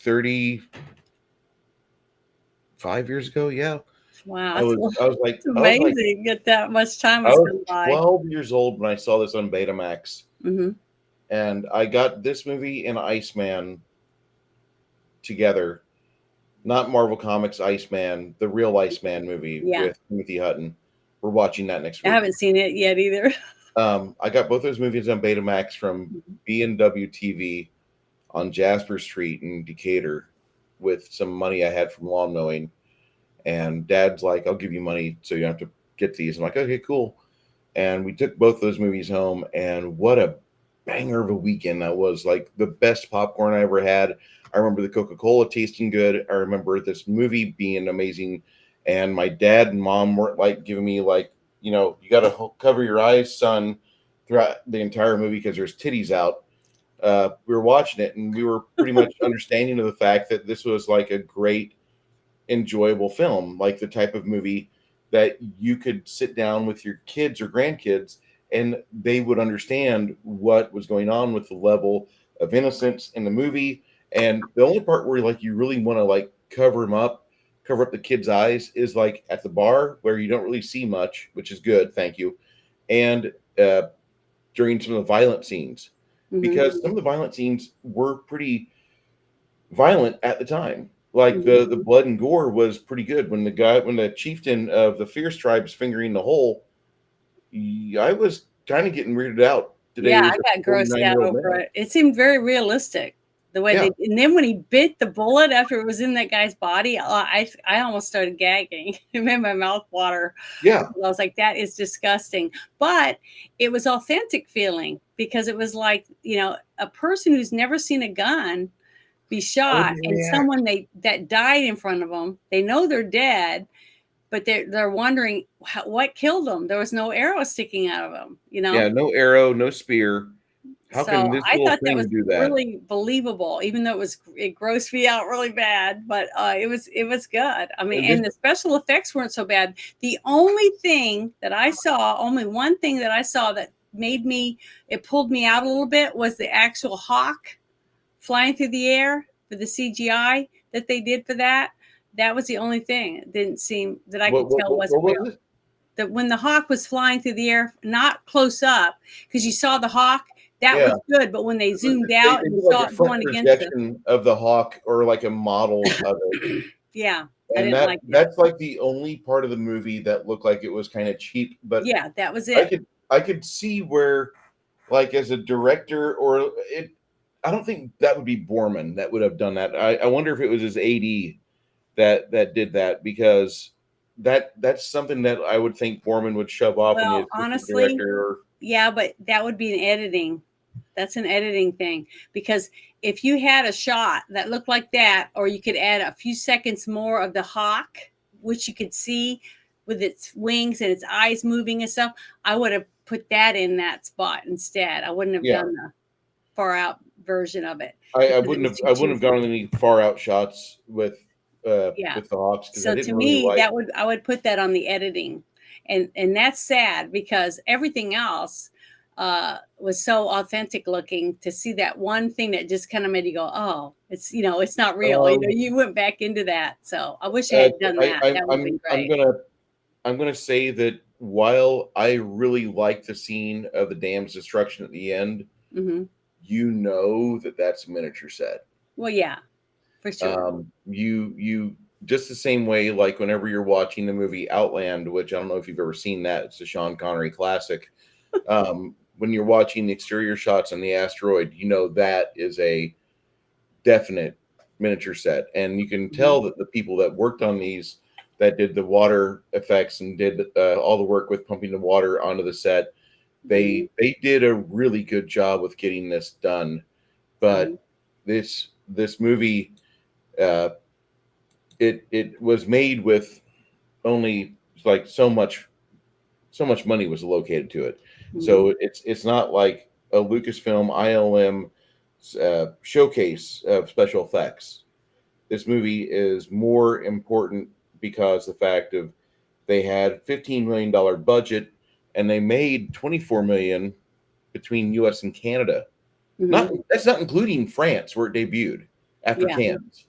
35 years ago. Yeah, Wow, I was like it's amazing that that much time I has was gone by. 12 years old when I saw this on Betamax, Hmm. and I got this movie and Iceman together. Not Marvel Comics Iceman, the real Iceman movie Yeah, with Timothy Hutton. We're watching that next I week. haven't seen it yet either. I got both those movies on Betamax from Mhm. B&W TV on Jasper Street in Decatur with some money I had from lawn mowing. And Dad's like, "I'll give you money so you don't have to get these." I'm like, "Okay, cool." And we took both those movies home, and what a banger of a weekend that was. Like the best popcorn I ever had. I remember the Coca-Cola tasting good. I remember this movie being amazing, and my dad and mom weren't like giving me like, you got to cover your eyes, son, throughout the entire movie because there's titties out. We were watching it, and we were pretty much understanding of the fact that this was like a great, enjoyable film, like the type of movie that you could sit down with your kids or grandkids and they would understand what was going on with the level of innocence in the movie. And the only part where like you really want to like cover up the kids' eyes is like at the bar where you don't really see much, which is good, thank you. And during some of the violent scenes, Hmm. because some of the violent scenes were pretty violent at the time. Like Hmm. the blood and gore was pretty good. When the chieftain of the Fierce Tribes fingering the hole, I was kind of getting weirded out Yeah, today as I a got grossed 49-year out old over man. it. It seemed very realistic the way Yeah, they. And then when he bit the bullet after it was in that guy's body, I almost started gagging. It made my mouth water. yeah. I was like, that is disgusting. But it was authentic feeling because it was like, a person who's never seen a gun be How would shot you and react? someone that died in front of them, they know they're dead, but they're wondering what killed them. There was no arrow sticking out of them. Yeah, no arrow, no spear. How can So this I little thought that thing was do that? really believable, even though it grossed me out really bad. But it was good. I mean, And this, and the special effects weren't so bad. The only thing that I saw, only one thing that I saw that it pulled me out a little bit was the actual hawk flying through the air for the CGI that they did for that. That was the only thing. It didn't seem that I could tell what wasn't was real. it? That when the hawk was flying through the air, not close up, because you saw the hawk, that Yeah, was good. But when they zoomed they out and you did like saw a it front going against the, projection of the hawk or like a model of it. yeah, I And didn't that like that. that's like the only part of the movie that looked like it was kind of cheap, but Yeah, that was I it. could I could see where, like, as a director, or it, I don't think that would be Borman that would have done that. I wonder if it was his AD that did that, because that's something that I would think Borman would shove off on the Well, assistant honestly, director. Or yeah, but that would be an editing. That's an editing thing because if you had a shot that looked like that, or you could add a few seconds more of the hawk, which you could see with its wings and its eyes moving and stuff, I would have put that in that spot instead. I wouldn't have yeah, done the far out version of it I because it wouldn't was have too I wouldn't have cheesy. gone any far out shots Yeah. with the Hawks because I So to didn't really me, like. I would put that on the editing, and that's sad because everything else was so authentic looking. To see that one thing that just kind of made you go, oh, it's not real. Um, You went back into that. So I wish I had done that. That would have been I'm great. gonna say that while I really like the scene of the dam's destruction at the end, Hmm. you know that that's a miniature set. Well, yeah, for sure. You just the same way, like whenever you're watching the movie Outland, which I don't know if you've ever seen that, it's a Sean Connery classic. When you're watching the exterior shots on the asteroid, you know that is a definite miniature set, and you can Hmm. tell that the people that worked on these, that did the water effects and did all the work with pumping the water onto the set, Hmm. they did a really good job with getting this done. Hmm. But this movie, uh, it was made with only like so much money was allocated to it. Hmm. So it's not like a Lucasfilm ILM showcase of special effects. This movie is more important because the fact of they had $15 million budget and they made 24 million between US and Canada. Hmm. Not That's not including France where it debuted. after Yeah. cans.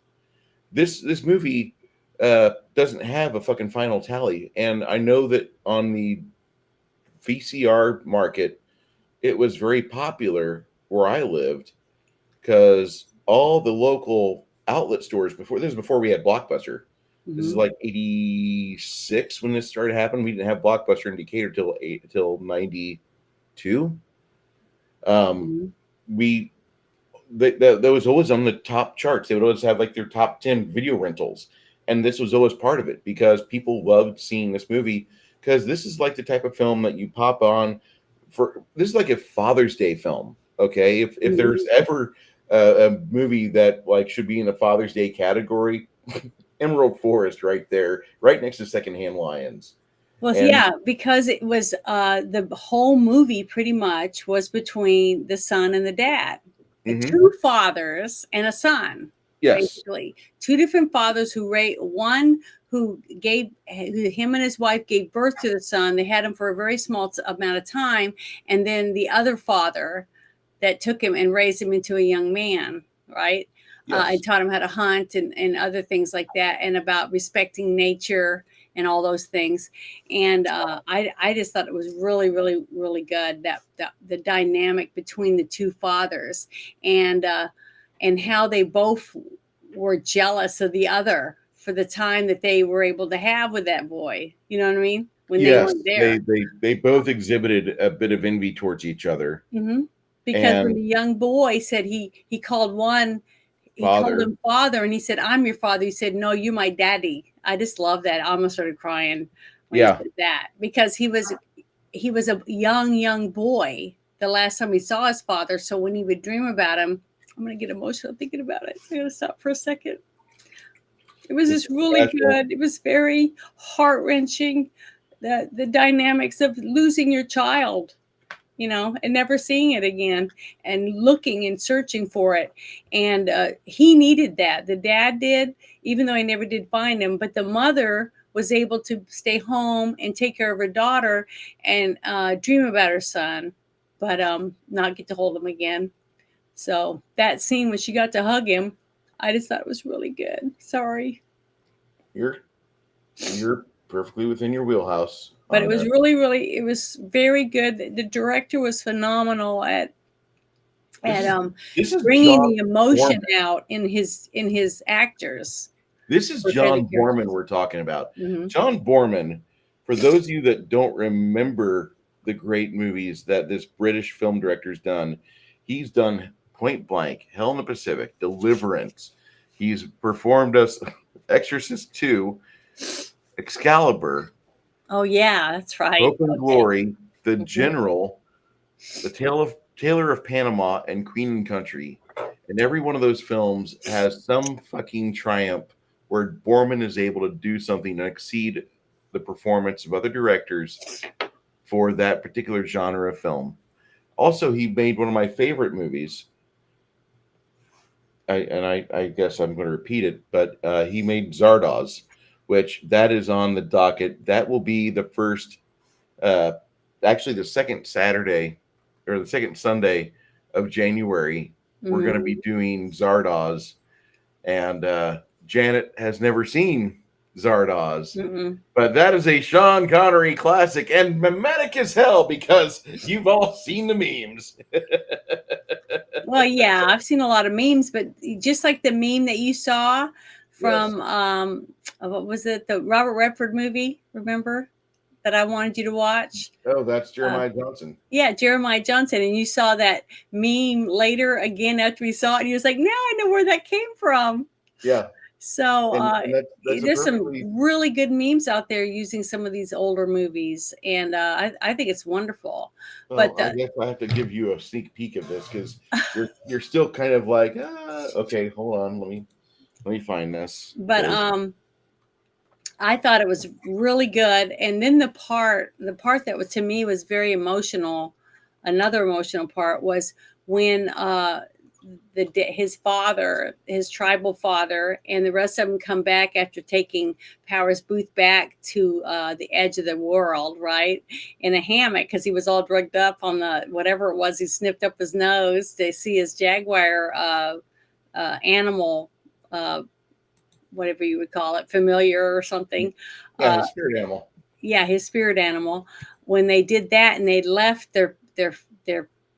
This movie doesn't have a fucking final tally, and I know that on the VCR market, it was very popular where I lived because all the local outlet stores before this is before we had Blockbuster. This is Hmm. like 86 when this started happening. We didn't have Blockbuster in Decatur till 92. Um, Hmm. we that was always on the top charts. They would always have like their top 10 video rentals, and this was always part of it because people loved seeing this movie because this is like the type of film that you pop on for. This is like a Father's Day film. Okay, if Hmm. there's ever a movie that like should be in the Father's Day category, Emerald Forest right there, right next to Secondhand Lions, Well, and yeah, because it was the whole movie pretty much was between the son and the dad, mhm, two fathers and a son, yes, basically two different fathers who one who who him and his wife gave birth to the son. They had him for a very small amount of time, and then the other father that took him and raised him into a young man, right? And yes, taught him how to hunt and other things like that, and about respecting nature and all those things. And I just thought it was really, really, really good that the dynamic between the two fathers and how they both were jealous of the other for the time that they were able to have with that boy. You know what I mean? When they yes. weren't They there. they they both exhibited a bit of envy towards each other. Hmm. Because when And the young boy said he called he called father, him father, and he said, "I'm your father." He said, "No, you're my daddy." I just love that. I almost started crying when he yeah, said that because he was a young boy the last time he saw his father. So when he would dream about him, I'm gonna get emotional thinking about it. So I'm gonna stop for a second. It was it's just really special. good. It was very heart wrenching. The dynamics of losing your child, and never seeing it again and looking and searching for it. And he needed that. The dad did, even though he never did find him. But the mother was able to stay home and take care of her daughter and dream about her son, but not get to hold him again. So that scene when she got to hug him, I just thought it was really good. Sorry. You're you're perfectly within your wheelhouse But it on was this. really, really, it was very good. The director was phenomenal This at is this is bringing John the emotion Borman. out in his actors. This is Portray the John Borman characters. we're talking about. Hmm. John Borman, for those of you that don't remember the great movies that this British film director's done, he's done Point Blank, Hell in the Pacific, Deliverance. He's performed us Exorcist 2, Excalibur, Oh yeah, that's right. Hope and Okay. Glory, The Mhm. General, The Tale of Taylor of Panama, and Queen and Country. And every one of those films has some fucking triumph where Borman is able to do something and exceed the performance of other directors for that particular genre of film. Also, he made one of my favorite movies. I guess I'm going to repeat it, but he made Zardoz, which that is on the docket. That will be the first, uh, actually the second Saturday or the second Sunday of January. We're going to Mhm. be doing Zardoz, and Janet has never seen Zardoz, Mm-mm. but that is a Sean Connery classic and mimetic as hell because you've all seen the memes. Well, yeah, I've seen a lot of memes, but just like the meme that you saw Yes. from what was it, the Robert Redford movie? Remember that I wanted you to watch? Oh, that's Uh, Jeremiah Johnson. yeah, Jeremiah Johnson, and you saw that meme later again after we saw it, and he was like, "Now I know where that came from." Yeah, So and that's a there's some perfectly. really good memes out there using some of these older movies, and I think it's wonderful. But Well, I guess I have to give you a sneak peek of this because you're still kind of like, okay, hold on, let me find this but because I thought it was really good. And then the part that was to me was very emotional. Another emotional part was when his father, his tribal father, and the rest of them come back after taking Powers Booth back to the edge of the world, right, in a hammock because he was all drugged up on the whatever it was. He sniffed up his nose to see his jaguar animal, uh, whatever you would call it, familiar or something. Yeah, his spirit animal. Yeah, his spirit animal. When they did that and they left their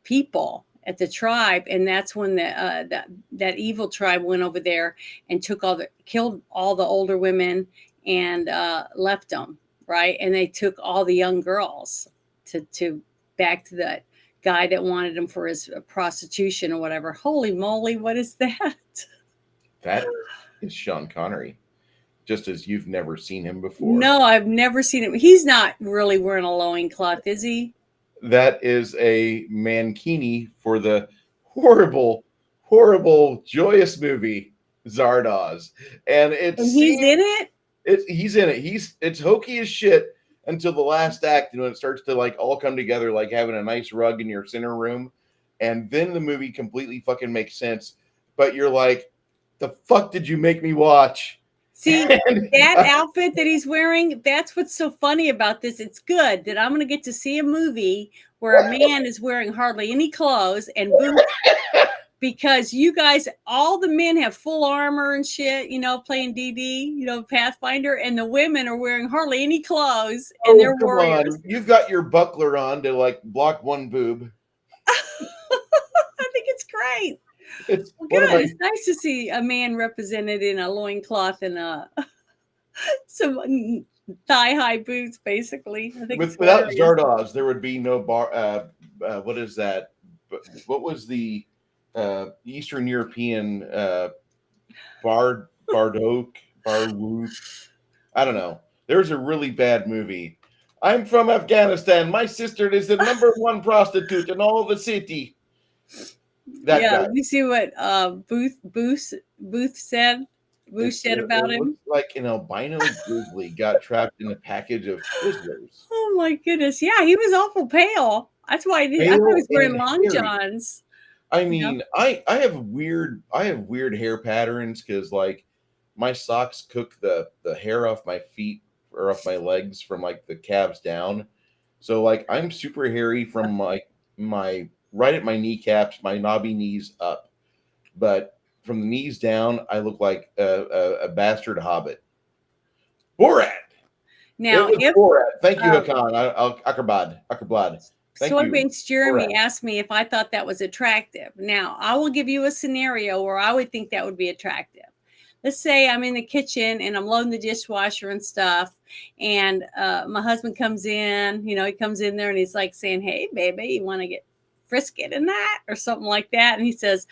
people at the tribe, and that's when that evil tribe went over there and killed all the older women and left them, right, and they took all the young girls to back to that guy that wanted them for his prostitution or whatever. Holy moly, what is that? That is Sean Connery, just as you've never seen him before. No, I've never seen him. He's not really wearing a loincloth, is he? That is a mankini for the horrible, horrible, joyous movie Zardoz, and He's in it. He's in it. It's hokey as shit until the last act, and when it starts to like all come together, like having a nice rug in your center room, and then the movie completely fucking makes sense. But you're like, the fuck did you make me watch? See, that outfit that he's wearing, that's what's so funny about this. It's good that I'm going to get to see a movie where a man is wearing hardly any clothes and boots, because you guys, all the men have full armor and shit, playing DD, Pathfinder, and the women are wearing hardly any clothes, and they're warriors. On. You've got your buckler on to like block one boob. I think it's great. It's good. It's nice to see a man represented in a loincloth and some thigh-high boots, basically. I think without Zardoz, there would be no bar. What is that? What was the Eastern European Barwoot? I don't know. There's a really bad movie. I'm from Afghanistan. My sister is the number one prostitute in all the city. That guy. You see what Booth said? Booth said about him? Like an albino grizzly got trapped in a package of Twizzlers. Oh my goodness! Yeah, he was awful pale. That's why I thought he was wearing long johns. I mean, I have weird hair patterns because like my socks cook the hair off my feet or off my legs from like the calves down. So like I'm super hairy from like my right at my kneecaps, my knobby knees up, but from the knees down, I look like a bastard hobbit. Borat. Now, Borat. Thank you, Hakan. Akarbad. Soybeans Jeremy asked me if I thought that was attractive. Now, I will give you a scenario where I would think that would be attractive. Let's say I'm in the kitchen and I'm loading the dishwasher and stuff, and my husband comes in. He comes in there and he's like saying, "Hey, baby, you want to get frisket in that," or something like that, and he says,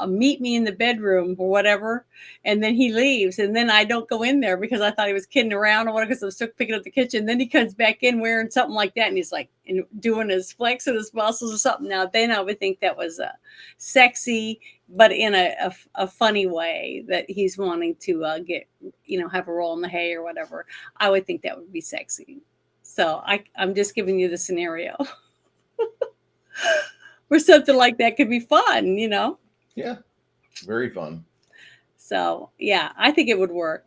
"Meet me in the bedroom," or whatever, and then he leaves, and then I don't go in there because I thought he was kidding around or whatever, because I was still picking up the kitchen. Then he comes back in wearing something like that, and he's like doing his flexing his muscles or something. Now then I would think that was sexy, but in a funny way, that he's wanting to get have a roll in the hay or whatever. I would think that would be sexy. So I'm just giving you the scenario. Or something like that could be fun, Yeah, very fun. So yeah, I think it would work,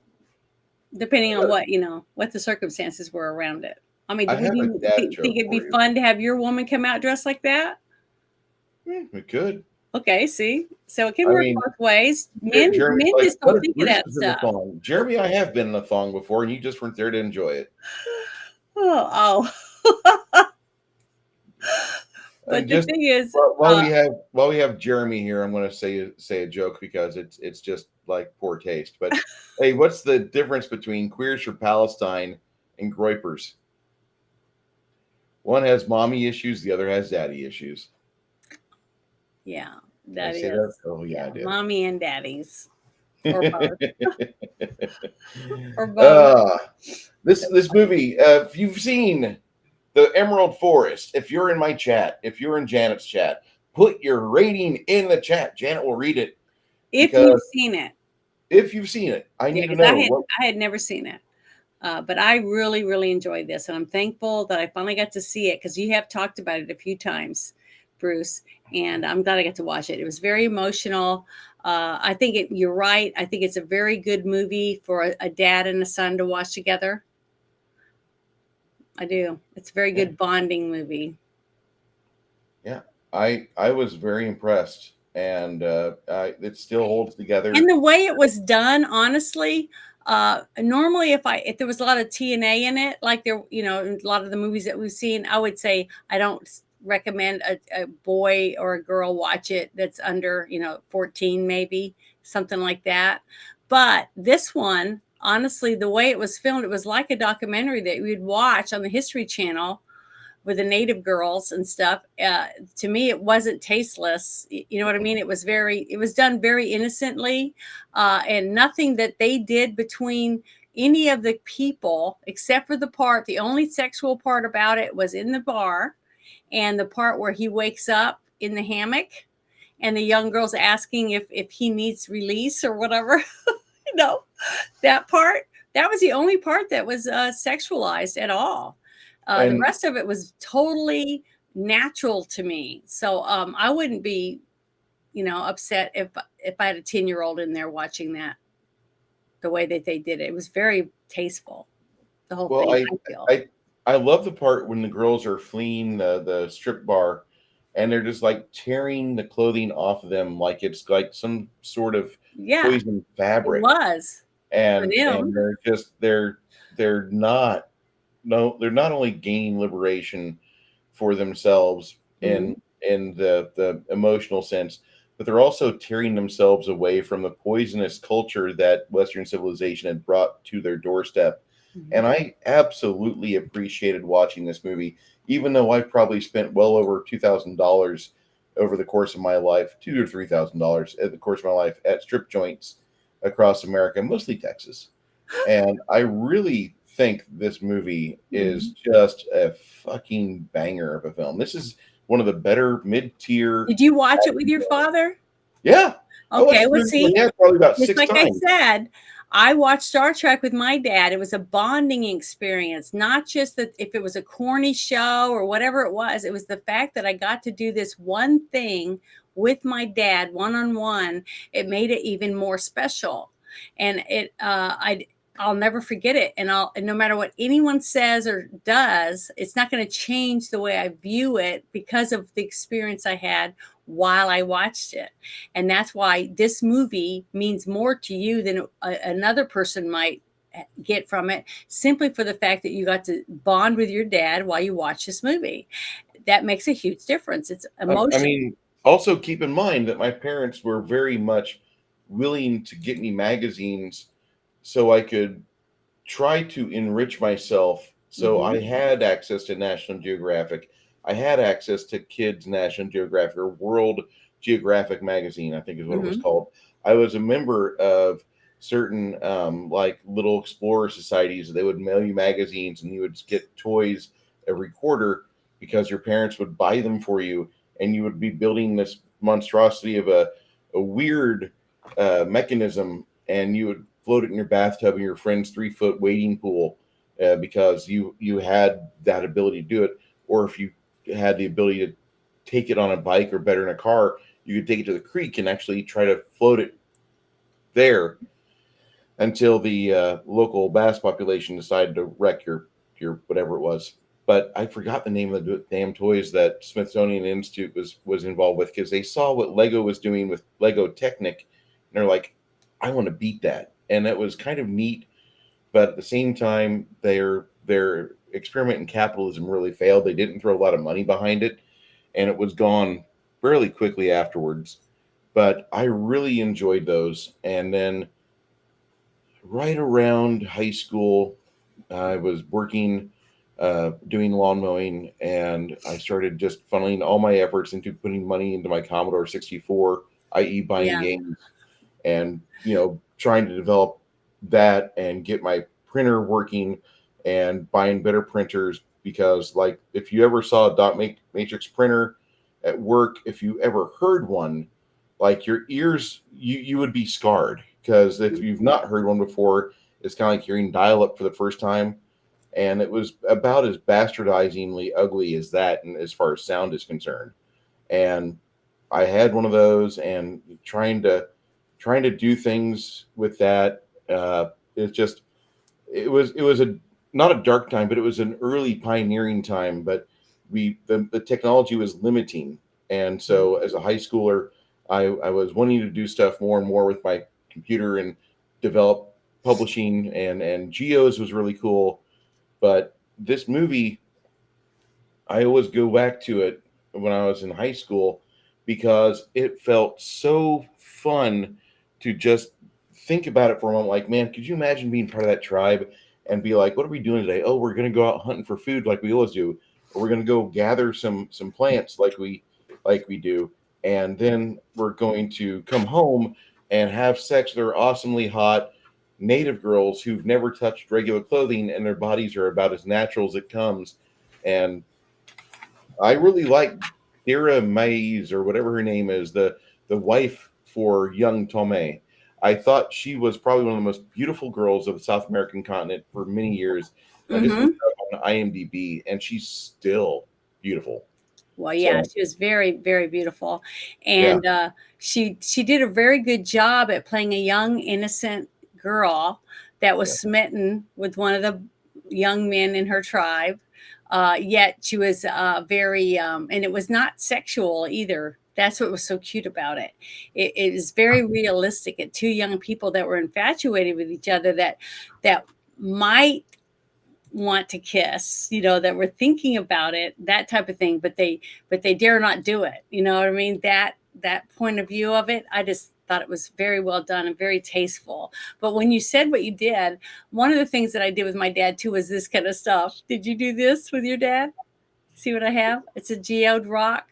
depending on what the circumstances were around it. I mean, would you think it'd be fun to have your woman come out dressed like that? It could. Okay, see, so it can work both ways. Men just don't think of that stuff. Jeremy, I have been in a thong before, and you just weren't there to enjoy it. Oh. But the thing is, while we have Jeremy here, I'm going to say a joke because it's just like poor taste. But hey, what's the difference between Queers for Palestine and Groypers? One has mommy issues, the other has daddy issues. Yeah, that is. That? Oh yeah, I did. Mommy and daddies, or both. Or both. This movie, if you've seen The Emerald Forest, if you're in my chat, if you're in Janet's chat, put your rating in the chat. Janet will read it. If you've seen it. If you've seen it. I need to know. I had never seen it. But I really, really enjoyed this. And I'm thankful that I finally got to see it, because you have talked about it a few times, Bruce. And I'm glad I got to watch it. It was very emotional. I think you're right. I think it's a very good movie for a dad and a son to watch together. I do. It's a very good bonding movie. Yeah, I was very impressed and it still holds together. And the way it was done, honestly, normally if there was a lot of TNA in it, like there, in a lot of the movies that we've seen, I would say I don't recommend a boy or a girl watch it that's under, 14, maybe something like that. But this one, honestly, the way it was filmed, it was like a documentary that we'd watch on the History Channel with the native girls and stuff. To me, it wasn't tasteless. You know what I mean? It was done very innocently, and nothing that they did between any of the people, except for the only sexual part about it was in the bar, and the part where he wakes up in the hammock and the young girl's asking if he needs release or whatever. you know, that part, that was the only part that was sexualized at all. The And rest of it was totally natural to me. So I wouldn't be, upset if I had a 10-year-old in there watching that the way that they did it. It was very tasteful, the whole well, thing, I I feel. I I love the part when the girls are fleeing the strip bar, and they're just like tearing the clothing off of them like it's like some sort of Yeah, poison it fabric, was for and them. they're not, no, they're not only gaining liberation for themselves Mhm. in the emotional sense, but they're also tearing themselves away from the poisonous culture that Western civilization had brought to their doorstep. Mhm. And I absolutely appreciated watching this movie, even though I've probably spent well over $2,000 over the course of my life, $2,000 to $3,000 at the course of my life at strip joints across America, mostly Texas. And I really think this movie is Mhm. just a fucking banger of a film. This is one of the better mid-tier Did you watch it with action your films. father? Yeah, I watched Okay, this well, movie with see, my dad probably about just six like I times. said, I watched Star Trek with my dad. It was a bonding experience, not just that if it was a corny show or whatever it was the fact that I got to do this one thing with my dad one on one. It made it even more special. And I'll never forget it. And no matter what anyone says or does, it's not going to change the way I view it because of the experience I had while I watched it. And that's why this movie means more to you than another person might get from it, simply for the fact that you got to bond with your dad while you watch this movie. That makes a huge difference. It's I emotion. mean, also keep in mind that my parents were very much willing to get me magazines so I could try to enrich myself. So Hmm. I had access to National Geographic. I had access to Kids National Geographic or World Geographic magazine, I think is what it was Hmm. called. I was a member of certain like little explorer societies. They would mail you magazines and you would get toys every quarter because your parents would buy them for you, and you would be building this monstrosity of a weird mechanism, and you would float it in your bathtub in your friend's 3 foot wading pool because you had that ability to do it. Or if you had the ability to take it on a bike, or better in a car, you could take it to the creek and actually try to float it there until the local bass population decided to wreck your whatever it was. But I forgot the name of the damn toys that Smithsonian Institute was involved with, because they saw what Lego was doing with Lego Technic, and they're like, I want to beat that. And that was kind of neat, but at the same time, their experiment in capitalism really failed. They didn't throw a lot of money behind it, and it was gone fairly quickly afterwards. But I really enjoyed those. And then right around high school, I was working, doing lawn mowing, and I started just funneling all my efforts into putting money into my Commodore 64, i.e., buying Yeah. games, and trying to develop that and get my printer working and buying better printers. Because, like, if you ever saw a matrix printer at work, if you ever heard one, like, your ears, you would be scarred, because if you've Mhm. not heard one before, it's kind of like hearing dial up for the first time. And it was about as bastardizingly ugly as that, and as far as sound is concerned. And I had one of those, and trying to do things with that. It's just, it was a, not a dark time, but it was an early pioneering time. But the technology was limiting, and so as a high schooler, I was wanting to do stuff more and more with my computer and develop publishing, and Geos was really cool. But this movie, I always go back to it when I was in high school because it felt so fun to just think about it for a moment. Like, man, could you imagine being part of that tribe and be like, what are we doing today? Oh, we're going to go out hunting for food like we always do, or we're going to go gather some plants like we do, and then we're going to come home and have sex with our awesomely hot native girls who've never touched regular clothing, and their bodies are about as natural as it comes. And I really like Dira Mays or whatever her name is, the wife for young Tomei. I thought she was probably one of the most beautiful girls of the South American continent for many years. I just looked Mm-hmm. her up on IMDb, and she's still beautiful. Well, yeah, So she was very, very beautiful, yeah, and she did a very good job at playing a young, innocent girl that was yeah, smitten with one of the young men in her tribe. Yet she was very, and it was not sexual either. That's what was so cute about it. It was very realistic at two young people that were infatuated with each other that might want to kiss, that were thinking about it, that type of thing, but they dare not do it. You know what I mean? That point of view of it, I just thought it was very well done and very tasteful. But when you said what you did, one of the things that I did with my dad too was this kind of stuff. Did you do this with your dad? See what I have? It's a geode rock,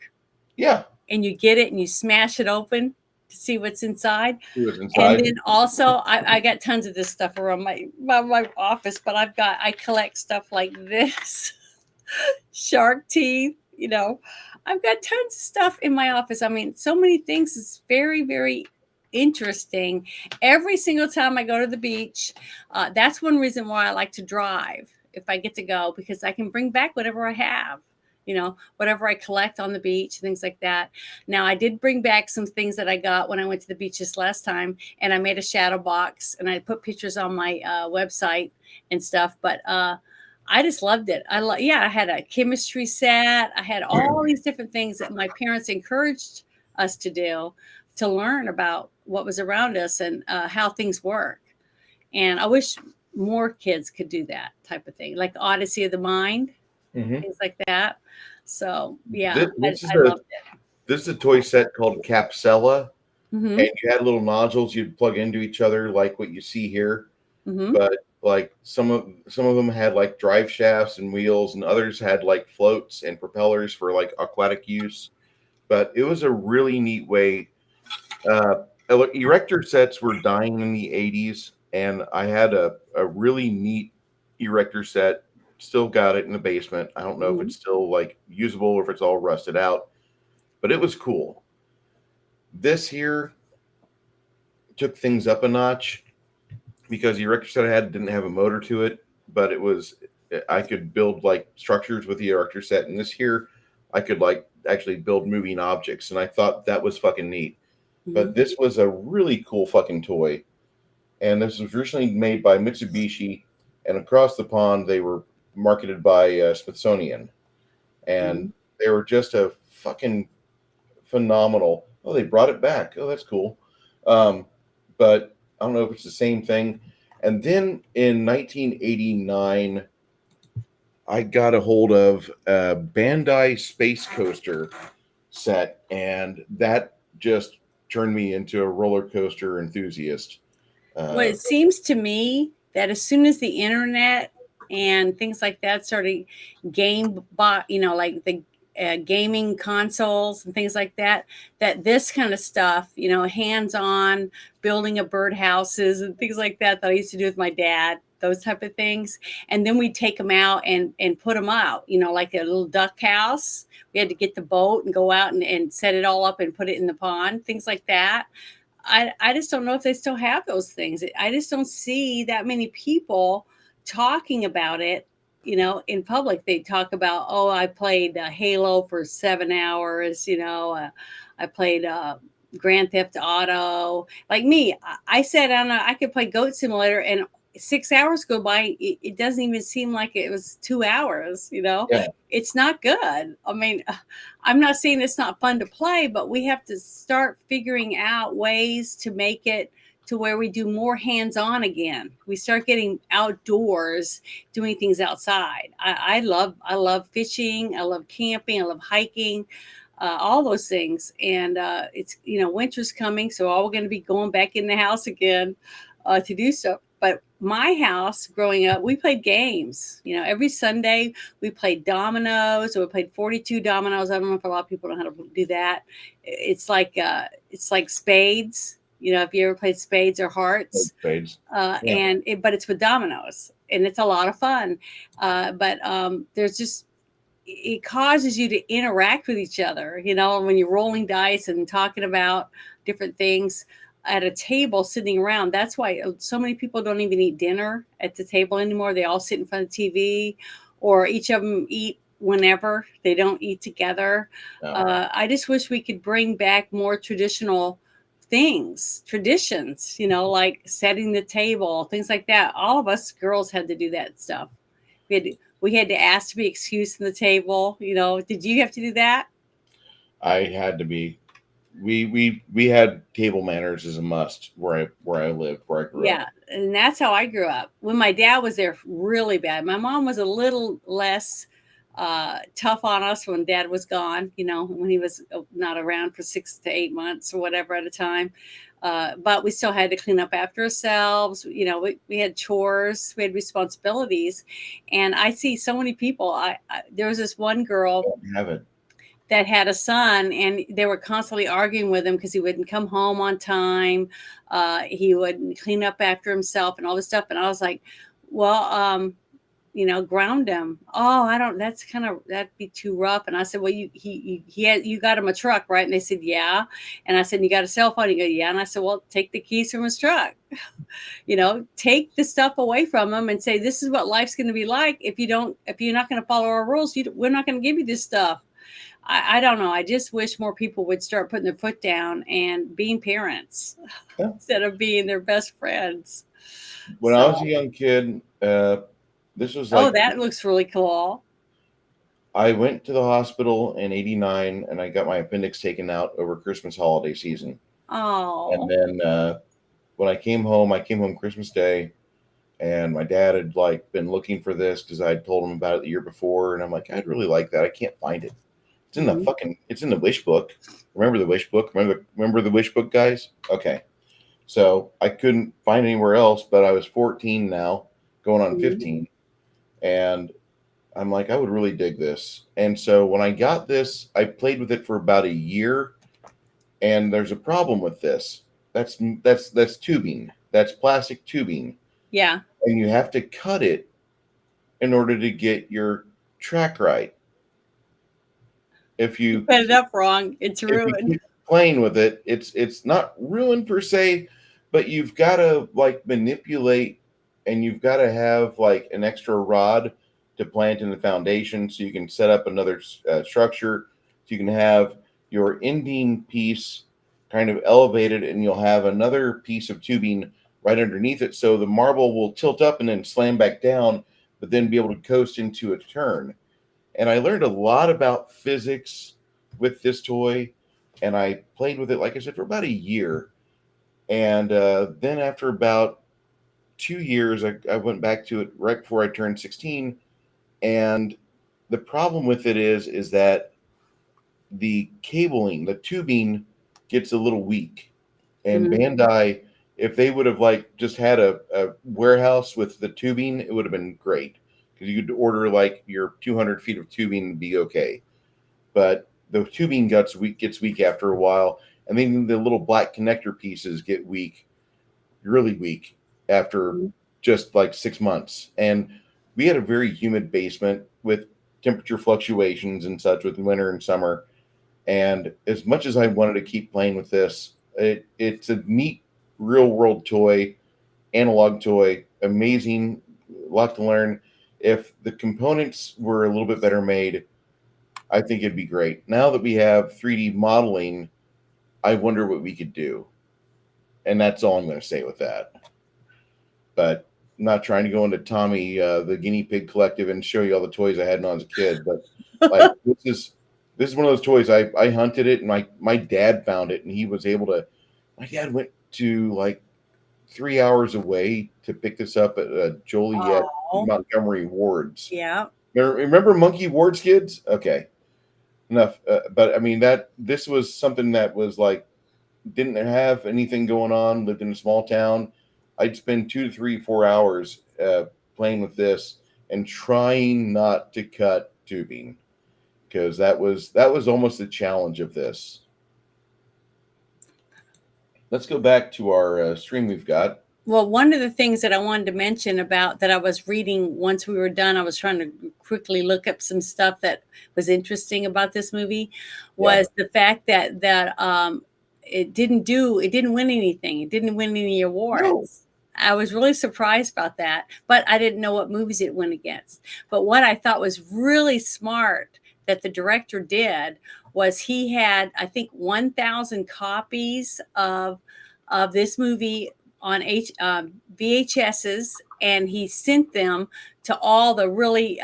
yeah. and you get it and you smash it open to see what's inside. She was And inside. then also, I got tons of this stuff around my office, but I collect stuff like this, shark teeth. I've got tons of stuff in my office. I mean, so many things. It's very, very interesting. Every single time I go to the beach, that's one reason why I like to drive if I get to go, because I can bring back whatever I have. Whatever I collect on the beach, things like that. Now, I did bring back some things that I got when I went to the beach this last time, and I made a shadow box and I put pictures on my website and stuff. But I just loved it. Yeah, I had a chemistry set. I had all these different things that my parents encouraged us to do to learn about what was around us and how things work. And I wish more kids could do that type of thing, like Odyssey of the Mind, Hmm. things like that. So yeah, This, this is I a loved it. this is a toy set called Capsella, Mm-hmm. and you had little nodules you'd plug into each other, like what you see here. Mm-hmm. But like some of them had like drive shafts and wheels, and others had like floats and propellers for like aquatic use. But it was a really neat way. Erector sets were dying in the 80s, and I had a really neat erector set. Still got it in the basement. I don't know if Mm-hmm. it's still like usable or if it's all rusted out, but it was cool. This here took things up a notch because the erector set I had didn't have a motor to it, but I could build like structures with the erector set, and this here I could like actually build moving objects, and I thought that was fucking neat. Mm-hmm. But this was a really cool fucking toy, and this was originally made by Mitsubishi, and across the pond they were marketed by Smithsonian, Mm-hmm. and they were just a fucking phenomenal. Oh, they brought it back. Oh, that's cool. But I don't know if it's the same thing. And then in 1989, I got a hold of a Bandai Space Coaster set, and that just turned me into a roller coaster enthusiast. Well, Uh, it seems to me that as soon as the internet and things like that started like the gaming consoles and things like that, that this kind of stuff, hands-on building of birdhouses and things like that I used to do with my dad, those type of things. And then we take them out and put them out, like a little duck house. We had to get the boat and go out and set it all up and put it in the pond, things like that. I just don't know if they still have those things. I just don't see that many people talking about it, in public. They talk about, oh, I played Halo for 7 hours, I played Grand Theft Auto. Like me, I sat down, I could play Goat Simulator, and 6 hours go by, it doesn't even seem like it was 2 hours, Yeah. it's not good. I mean, I'm not saying it's not fun to play, but we have to start figuring out ways to make it to where we do more hands-on again. We start getting outdoors, doing things outside. I love fishing, I love camping, I love hiking, all those things. And it's winter's coming, so all we're going to be going back in the house again to do stuff. But my house growing up, we played games. Every Sunday we played dominoes, or we played 42 dominoes. I don't know if a lot of people know how to do that. It's like spades. If you ever played spades or hearts, Spades. Yeah. but it's with dominoes, and it's a lot of fun. But there's just it causes you to interact with each other, when you're rolling dice and talking about different things at a table sitting around. That's why so many people don't even eat dinner at the table anymore. They all sit in front of TV, or each of them eat whenever. They don't eat together. No. I just wish we could bring back more traditional traditions, like setting the table, things like that. All of us girls had to do that stuff. We had to ask to be excused from the table. Did you have to do that? I had to be. We had table manners as a must where I lived, where I grew Yeah, up. and that's how I grew up. When my dad was there, really bad. My mom was a little less tough on us when dad was gone, when he was not around for 6 to 8 months or whatever at a time. But we still had to clean up after ourselves. We had chores, we had responsibilities. And I see so many people. There was this one girl I have it. that had a son, and they were constantly arguing with him because he wouldn't come home on time. He wouldn't clean up after himself and all this stuff. And I was like, well, ground him. Oh, I don't, that'd be too rough. And I said, well, you got him a truck, right? And they said, yeah. And I said, you got a cell phone? He go, yeah. And I said, well, take the keys from his truck. Take the stuff away from him and say, this is what life's going to be like. If you're not going to follow our rules, we're not going to give you this stuff. I don't know. I just wish more people would start putting their foot down and being parents instead of being their best friends. When I was a young kid, this was Oh, like that looks really cool. I went to the hospital in '89 and I got my appendix taken out over Christmas holiday season. And Oh, then when I came home Christmas Day, and my dad had like been looking for this because I'd told him about it the year before, and I'm like, I'd really like that. I can't find it. It's in the wish book. Remember the wish book? Remember the wish book, guys? Okay. So I couldn't find anywhere else, but I was 14 now, going on mhm. 15. And I'm like, I would really dig this. And so when I got this, I played with it for about a year. And there's a problem with this. That's tubing. That's plastic tubing. Yeah. And you have to cut it in order to get your track right. If You you put it up wrong, it's if you ruined. keep playing with it, it's not ruined per se, but you've got to like manipulate, and you've got to have like an extra rod to plant in the foundation so you can set up another structure. So you can have your ending piece kind of elevated, and you'll have another piece of tubing right underneath it, so the marble will tilt up and then slam back down, but then be able to coast into a turn. And I learned a lot about physics with this toy, and I played with it, like I said, for about a year. And then after about 2 years, I went back to it right before I turned 16. And the problem with it is that the cabling, the tubing gets a little weak. And Mhm. Bandai, if they would have like just had a warehouse with the tubing, it would have been great because you could order like your 200 feet of tubing and be okay. But the tubing gets weak after a while, and then the little black connector pieces get weak, really weak after Mhm. just like 6 months. And we had a very humid basement with temperature fluctuations and such with winter and summer. And as much as I wanted to keep playing with this, it's a neat real world toy, analog toy, amazing, a lot to learn. If the components were a little bit better made, I think it'd be great. Now that we have 3D modeling, I wonder what we could do. And that's all I'm going to say with that. But I'm not trying to go into Tommy, the guinea pig collective, and show you all the toys I had when I was a kid, but like this is one of those toys. I hunted it, and my dad found it, and he was able to. My dad went to like 3 hours away to pick this up at Joliet Oh, Montgomery Wards. yeah. Remember Monkey Wards, kids? Okay, enough. But I mean that this was something that was like didn't have anything going on. Lived in a small town. I'd spend 2 to 3, 4 hours playing with this and trying not to cut tubing because that was almost the challenge of this. Let's go back to our stream we've got. Well, one of the things that I wanted to mention about that I was reading once we were done, I was trying to quickly look up some stuff that was interesting about this movie, was the fact that it didn't win anything. It didn't win any awards. No. I was really surprised about that, but I didn't know what movies it went against. But what I thought was really smart that the director did was he had, I think, 1,000 copies of this movie on VHSs, and he sent them to all the really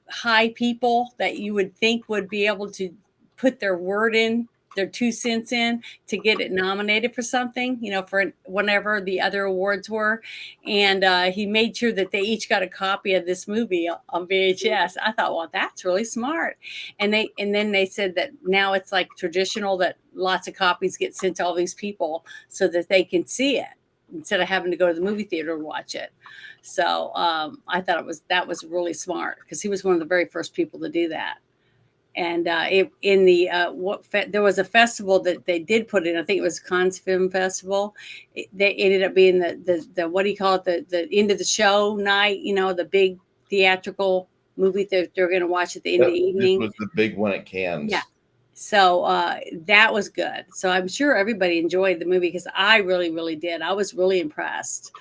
high people that you would think would be able to put their word in, their 2 cents in to get it nominated for something, for whenever the other awards were. And he made sure that they each got a copy of this movie on VHS. I thought, well, that's really smart. And then they said that now it's like traditional that lots of copies get sent to all these people so that they can see it instead of having to go to the movie theater and watch it. So I thought that was really smart because he was one of the very first people to do that. And there was a festival that they did put in. I think it was Cannes Film Festival. They ended up being the what do you call it? The end of the show night. The big theatrical movie that they're going to watch at the end of the evening. This was the big one at Cannes. Yeah. So that was good. So I'm sure everybody enjoyed the movie because I really, really did. I was really impressed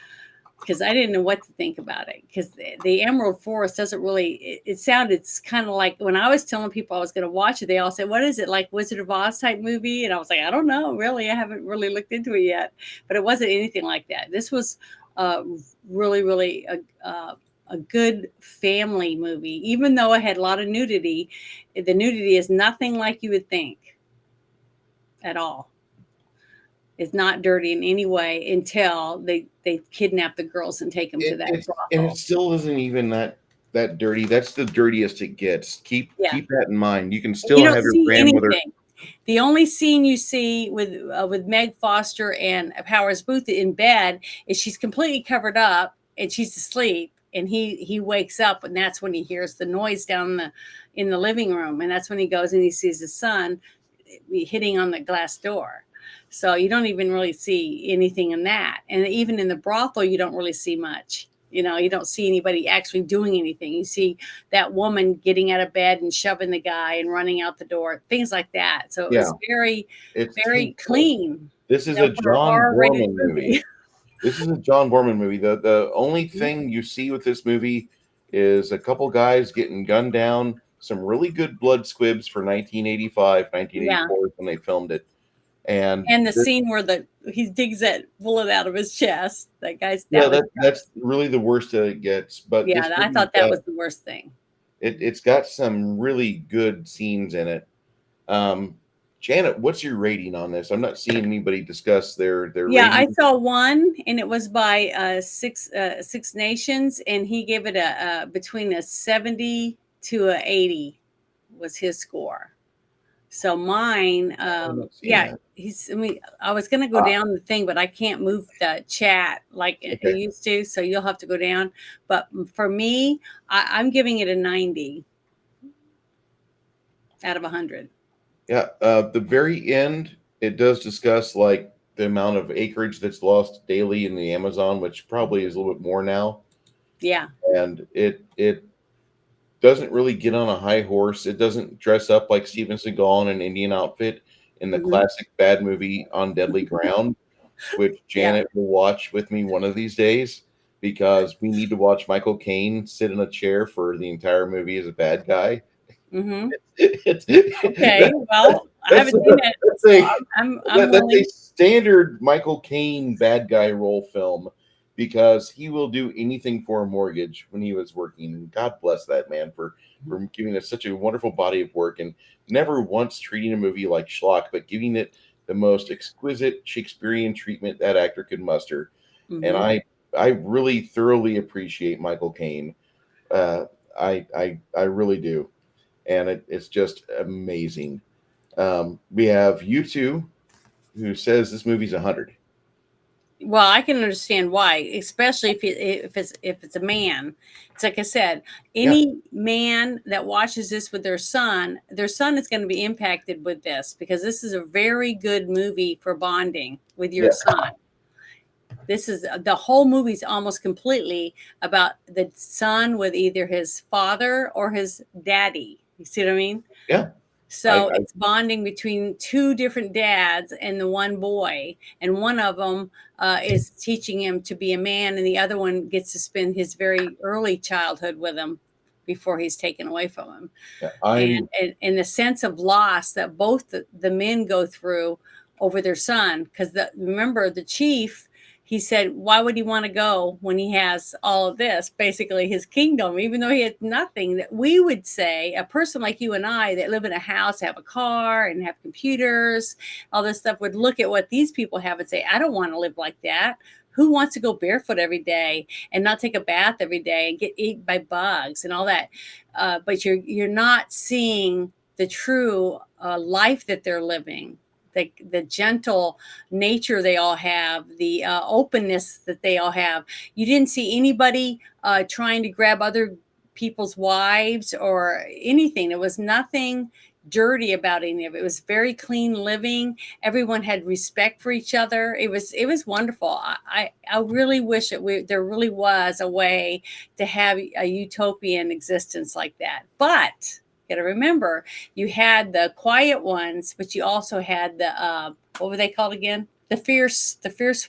because I didn't know what to think about it because the Emerald Forest doesn't really, it sounded kind of like when I was telling people I was going to watch it, they all said, what is it, like Wizard of Oz type movie? And I was like, I don't know, really. I haven't really looked into it yet, but it wasn't anything like that. This was really, really a good family movie, even though it had a lot of nudity. The nudity is nothing like you would think at all. It's not dirty in any way until they kidnap the girls and take them to that brothel. And it still isn't even that dirty. That's the dirtiest it gets. Keep that in mind. You can still have your grandmother. Anything. The only scene you see with Meg Foster and Powers Booth in bed is she's completely covered up and she's asleep. And he wakes up, and that's when he hears the noise down in the living room, and that's when he goes and he sees his son hitting on the glass door. So you don't even really see anything in that, and even in the brothel, you don't really see much. You don't see anybody actually doing anything. You see that woman getting out of bed and shoving the guy and running out the door, things like that. So it was very clean. This is a John Borman movie. This is a John Borman movie. The only thing you see with this movie is a couple guys getting gunned down, some really good blood squibs for 1985, 1984 when they filmed it. And the scene where he digs that bullet out of his chest. That guy's that's really the worst that it gets. But yeah, I thought that was the worst thing. It's got some really good scenes in it. Janet, what's your rating on this? I'm not seeing anybody discuss their Yeah, rating. I saw one, and it was by Six Nations, and he gave it a between a 70 to a 80 was his score. So mine, I was going to go down the thing, but I can't move the chat like it used to, so you'll have to go down. But for me, I'm giving it a 90 out of 100. Yeah, the very end, it does discuss like the amount of acreage that's lost daily in the Amazon, which probably is a little bit more now. Yeah, and it doesn't really get on a high horse. It doesn't dress up like Steven Seagal in an Indian outfit in the classic bad movie On Deadly Ground, which Janet will watch with me one of these days because we need to watch Michael Caine sit in a chair for the entire movie as a bad guy. Mm-hmm. Okay, well, I haven't seen it. That's a standard Michael Caine bad guy role film, because he will do anything for a mortgage when he was working. And God bless that man for giving us such a wonderful body of work and never once treating a movie like schlock, but giving it the most exquisite Shakespearean treatment that actor could muster. And Hmm. I really thoroughly appreciate Michael Caine. Uh, I really do, and it's just amazing. We have you two who says this movie's 100. Well, I can understand why, especially if it's a man. It's like I said, Yeah, any man that watches this with their son is going to be impacted with this because this is a very good movie for bonding with your yeah, son. This is the whole movie's almost completely about the son with either his father or his daddy. You see what I mean? yeah. So it's bonding between two different dads and the one boy, and one of them is teaching him to be a man, and the other one gets to spend his very early childhood with him before he's taken away from him. Yeah, I'm And the sense of loss that both the men go through over their son, because remember the chief, he said, why would he want to go when he has all of this, basically his kingdom, even though he had nothing? That we would say, a person like you and I that live in a house, have a car, and have computers, all this stuff, would look at what these people have and say, I don't want to live like that. Who wants to go barefoot every day and not take a bath every day and get eaten by bugs and all that? But you're not seeing the true life that they're living, the gentle nature they all have, the openness that they all have. You didn't see anybody trying to grab other people's wives or anything. There was nothing dirty about any of it. It was very clean living. Everyone had respect for each other. It was wonderful. I really wish there really was a way to have a utopian existence like that. But you got to remember, you had the quiet ones, but you also had the what were they called again? The fierce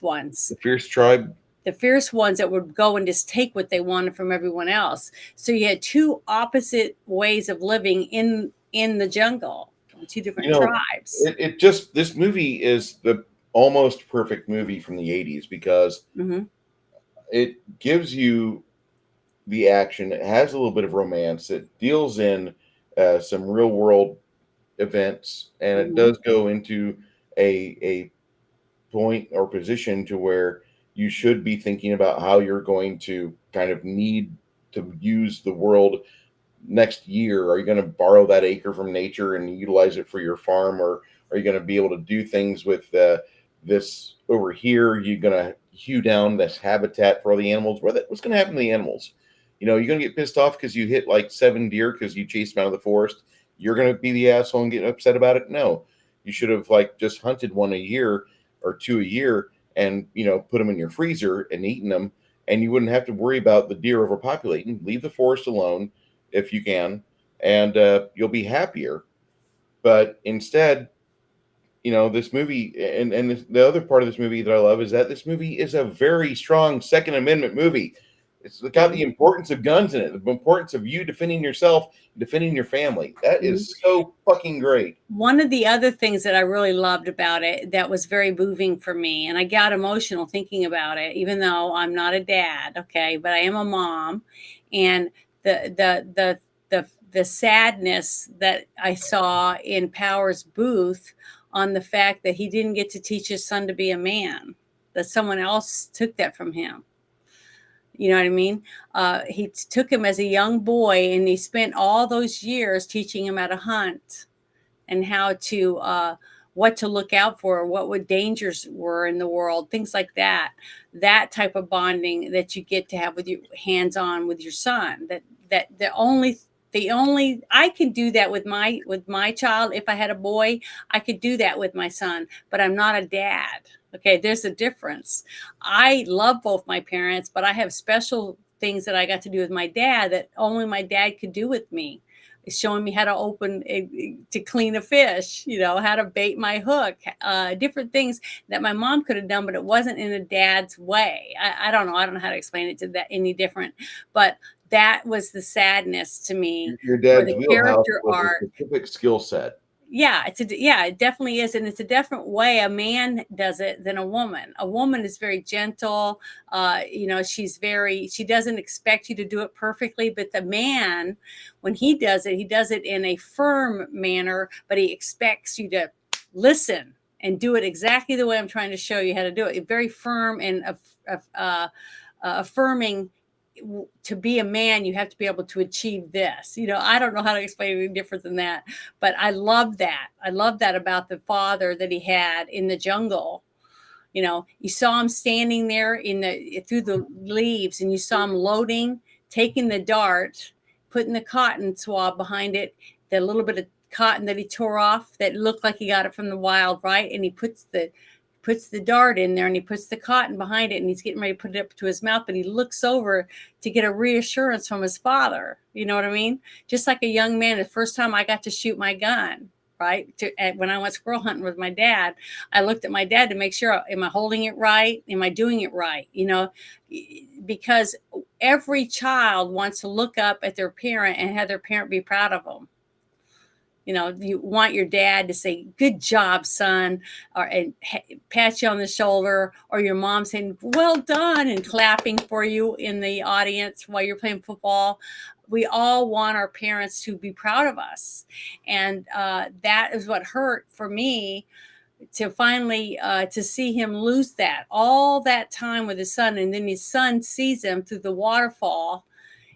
ones. the Fierce Tribe. The fierce ones that would go and just take what they wanted from everyone else. So you had two opposite ways of living in the jungle, two You different know, tribes. it just this movie is the almost perfect movie from the 80s because Hmm. it gives you the action. It has a little bit of romance. It deals in some real world events, and it Hmm. does go into a point or position to where you should be thinking about how you're going to kind of need to use the world next year. Are you going to borrow that acre from nature and utilize it for your farm, or are you going to be able to do things with this over here? Are you going to hew down this habitat for all the animals? What's going to happen to the animals? You're going to get pissed off because you hit like 7 deer because you chased them out of the forest. You're going to be the asshole and get upset about it. No, you should have like just hunted one a year or two a year and put them in your freezer and eaten them, and you wouldn't have to worry about the deer overpopulating. Leave the forest alone if you can, and you'll be happier. But instead, this movie, and the other part of this movie that I love is that this movie is a very strong Second Amendment movie. It's got the importance of guns in it, the importance of you defending yourself, defending your family. That Hmm. is so fucking great. One of the other things that I really loved about it that was very moving for me, and I got emotional thinking about it, even though I'm not a dad, okay, but I am a mom, and the sadness that I saw in Powers Booth on the fact that he didn't get to teach his son to be a man, that someone else took that from him. You know what I mean? He took him as a young boy, and he spent all those years teaching him how to hunt and how to what to look out for, what would dangers were in the world, things like that. That type of bonding that you get to have with your hands on with your son. That the only I could do that with my child. If I had a boy, I could do that with my son, but I'm not a dad. Okay, there's a difference. I love both my parents, but I have special things that I got to do with my dad that only my dad could do with me, showing me how to to clean a fish, how to bait my hook, different things that my mom could have done, but it wasn't in a dad's way. I don't know. I don't know how to explain it to that any different, but that was the sadness to me, Your where dad's the wheelhouse character was a arc. specific skill set. Yeah, yeah, it definitely is, and it's a different way a man does it than a woman. A woman is very gentle. She doesn't expect you to do it perfectly, but the man, when he does it in a firm manner, but he expects you to listen and do it exactly the way I'm trying to show you how to do it. Very firm and affirming. To be a man, you have to be able to achieve this. I don't know how to explain any different than that, but I love that. I love that about the father that he had in the jungle. You saw him standing there through the leaves, and you saw him loading, taking the dart, putting the cotton swab behind it, the little bit of cotton that he tore off that looked like he got it from the wild, right? And he puts the dart in there, and he puts the cotton behind it, and he's getting ready to put it up to his mouth, but he looks over to get a reassurance from his father. You know what I mean? Just like a young man, the first time I got to shoot my gun, right? When I went squirrel hunting with my dad, I looked at my dad to make sure, am I holding it right? Am I doing it right? Because every child wants to look up at their parent and have their parent be proud of them. You want your dad to say, "Good job, son," and pat you on the shoulder, or your mom saying, "Well done," and clapping for you in the audience while you're playing football. We all want our parents to be proud of us. And that is what hurt for me, to finally to see him lose that all that time with his son. And then his son sees him through the waterfall,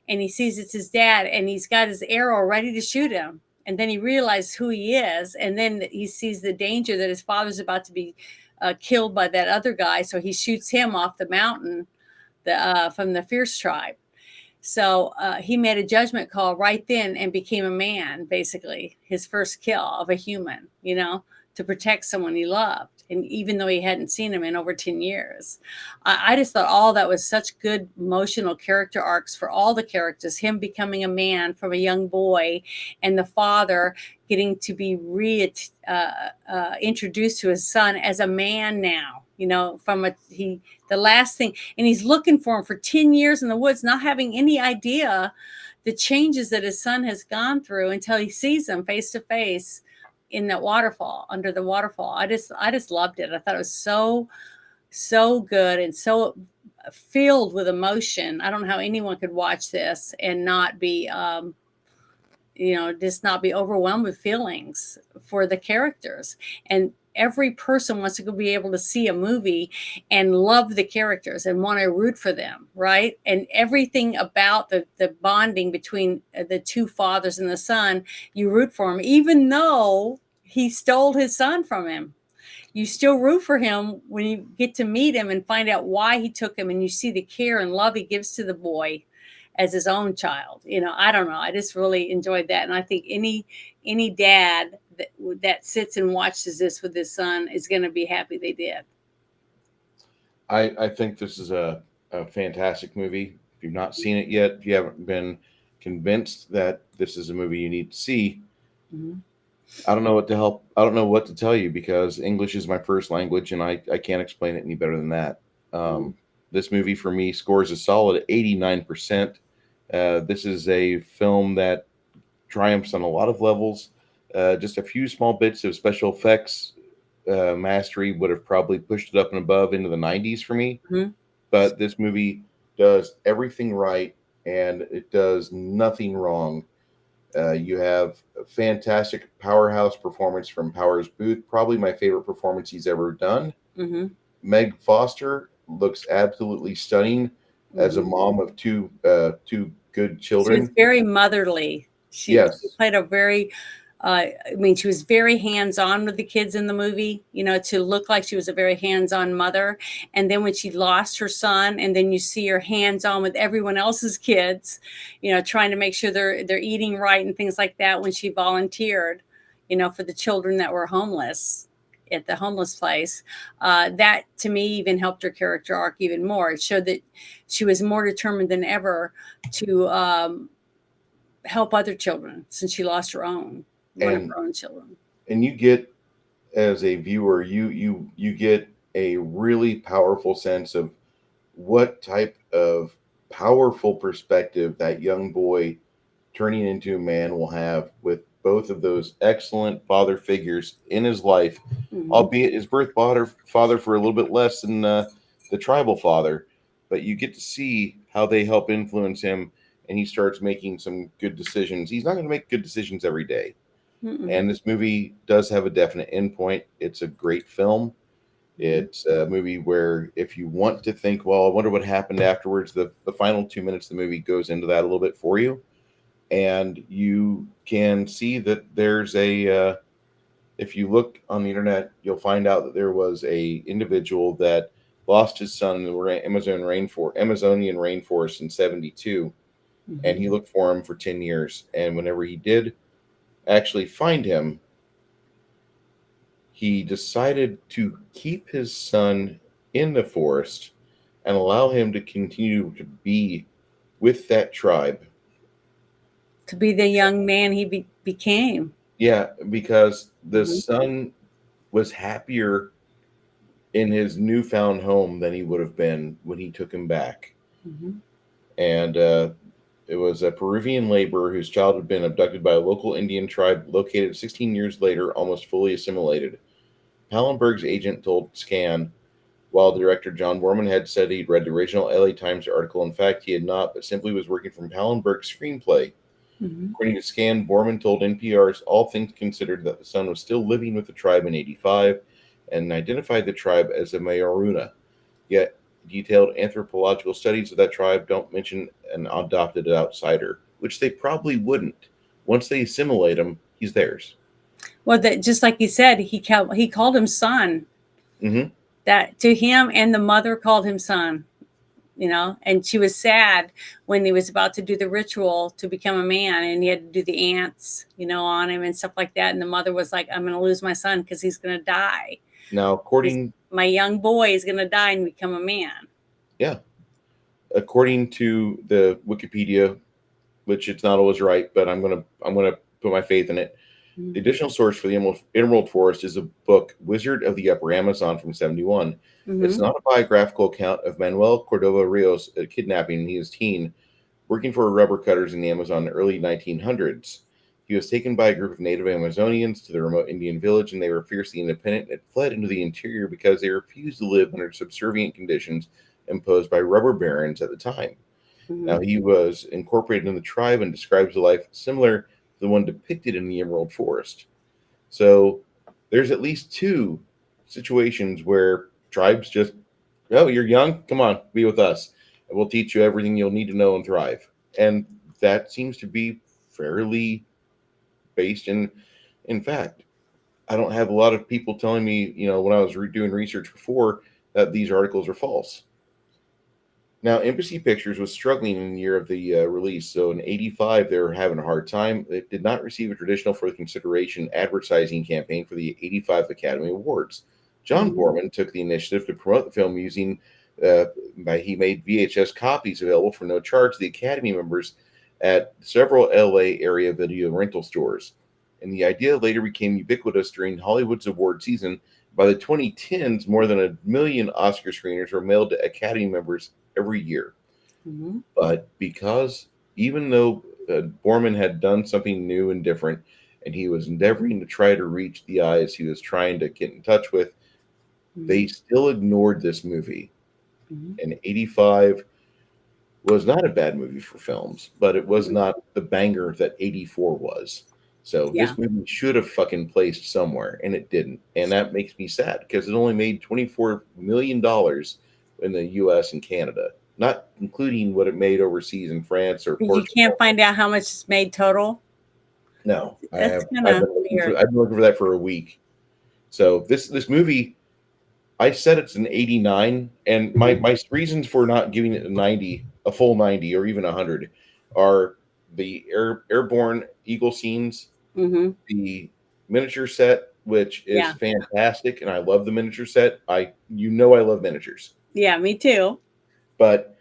and he sees it's his dad, and he's got his arrow ready to shoot him. And then he realizes who he is, and then he sees the danger that his father's about to be killed by that other guy, so he shoots him off the mountain, from the Fierce tribe. So he made a judgment call right then and became a man, basically, his first kill of a human, to protect someone he loved. And even though he hadn't seen him in over 10 years, I just thought all that was such good emotional character arcs for all the characters, him becoming a man from a young boy, and the father getting to be introduced to his son as a man now, the last thing, and he's looking for him for 10 years in the woods, not having any idea the changes that his son has gone through, until he sees him face to face in that waterfall, under the waterfall. I just loved it. I thought it was so good and so filled with emotion. I don't know how anyone could watch this and not be just not be overwhelmed with feelings for the characters. And every person wants to be able to see a movie and love the characters and want to root for them, right? And everything about the bonding between the two fathers and the son, you root for him, even though he stole his son from him. You still root for him when you get to meet him and find out why he took him, and you see the care and love he gives to the boy as his own child. I don't know. I just really enjoyed that. And I think any dad that sits and watches this with his son is going to be happy they did. I think this is a fantastic movie. If you've not seen it yet, if you haven't been convinced that this is a movie you need to see, mm-hmm. I don't know what to tell you, because English is my first language, and I can't explain it any better than that. This movie for me scores a solid 89%. This is a film that triumphs on a lot of levels. Just a few small bits of special effects mastery would have probably pushed it up and above into the 90s for me. Mm-hmm. But this movie does everything right, and it does nothing wrong. You have a fantastic powerhouse performance from Powers Booth, probably my favorite performance he's ever done. Mm-hmm. Meg Foster looks absolutely stunning as a mom of two good children. She was very motherly. She played a very, she was very hands-on with the kids in the movie, to look like she was a very hands-on mother. And then when she lost her son, and then you see her hands-on with everyone else's kids, trying to make sure they're eating right and things like that, when she volunteered, for the children that were homeless at the homeless place. That to me even helped her character arc even more. It showed that she was more determined than ever to help other children, since she lost her own children. And you get, as a viewer, you get a really powerful sense of what type of powerful perspective that young boy turning into a man will have with both of those excellent father figures in his life, Mhm. albeit his birth father for a little bit less than the tribal father. But you get to see how they help influence him, and he starts making some good decisions. He's not going to make good decisions every day. Mm-mm. And this movie does have a definite endpoint. It's a great film. Mhm. It's a movie where if you want to think, well, I wonder what happened afterwards, the final 2 minutes of the movie goes into that a little bit for you. And you can see that there's if you look on the internet, you'll find out that there was a individual that lost his son in the Amazonian rainforest in 72. And Mhm. he looked for him for 10 years. And whenever he did actually find him, he decided to keep his son in the forest and allow him to continue to be with that tribe. To be the young man he became. Yeah, because the Mhm. son was happier in his newfound home than he would have been when he took him back. Mhm. And it was a Peruvian laborer whose child had been abducted by a local Indian tribe located 16 years later, almost fully assimilated. Pallenberg's agent told Scan, while director John Borman had said he'd read the original LA Times article, in fact, he had not, but simply was working from Pallenberg's screenplay. Mhm. According to Scan, Borman told NPR's All Things Considered that the son was still living with the tribe in 85 and identified the tribe as the Mayoruna. Yet, detailed anthropological studies of that tribe don't mention an adopted outsider, which they probably wouldn't. Once they assimilate him, he's theirs. Well, that just like you said, he called him son. Hmm. That to him, and the mother called him son. And she was sad when he was about to do the ritual to become a man, and he had to do the ants, on him and stuff like that. And the mother was like, "I'm going to lose my son because he's going to die. Now, My young boy is going to die and become a man." yeah, according to the Wikipedia, which it's not always right, but I'm gonna put my faith in it. The additional source for the Emerald Forest is a book, Wizard of the Upper Amazon from 71. It's Mm-hmm. not a biographical account of Manuel Cordova Rios kidnapping when he was teen, working for rubber cutters in the Amazon in the early 1900s. He was taken by a group of native Amazonians to the remote Indian village, and they were fiercely independent and fled into the interior because they refused to live under subservient conditions imposed by rubber barons at the time. Now, Mm-hmm. he was incorporated in the tribe and describes a life similar to the one depicted in the Emerald Forest. So there's at least two situations where tribes just, oh, you're young? Come on, be with us. And we'll teach you everything you'll need to know and thrive. And that seems to be fairly based in fact. I don't have a lot of people telling me, when I was doing research before, that these articles are false. Now, Embassy Pictures was struggling in the year of the release, so in '85 they were having a hard time. It did not receive a traditional for consideration advertising campaign for the '85 Academy Awards. John Mm-hmm. Borman took the initiative to promote the film using, uh, he made VHS copies available for no charge to the Academy members at several LA area video rental stores. And the idea later became ubiquitous during Hollywood's award season. By the 2010s, more than 1 million Oscar screeners were mailed to Academy members every year. Mm-hmm. But because even though Borman had done something new and different, and he was endeavoring to try to reach the eyes he was trying to get in touch with, they Mm-hmm. still ignored this movie. Mm-hmm. And '85 was not a bad movie for films, but it was Mm-hmm. not the banger that '84 was. So Yeah. this movie should have fucking placed somewhere, and it didn't. And that makes me sad because it only made $24 million in the U.S. and Canada, not including what it made overseas in France or You can't Portugal. find out how much it's made total. No, I That's have. kind of weird. I've been looking for that for a week. So this movie, I said it's an 89, and my reasons for not giving it a 90, a full 90, or even 100, are the airborne eagle scenes, Mm-hmm. the miniature set, which is Yeah. fantastic, and I love the miniature set. I love miniatures, Yeah. Me too. but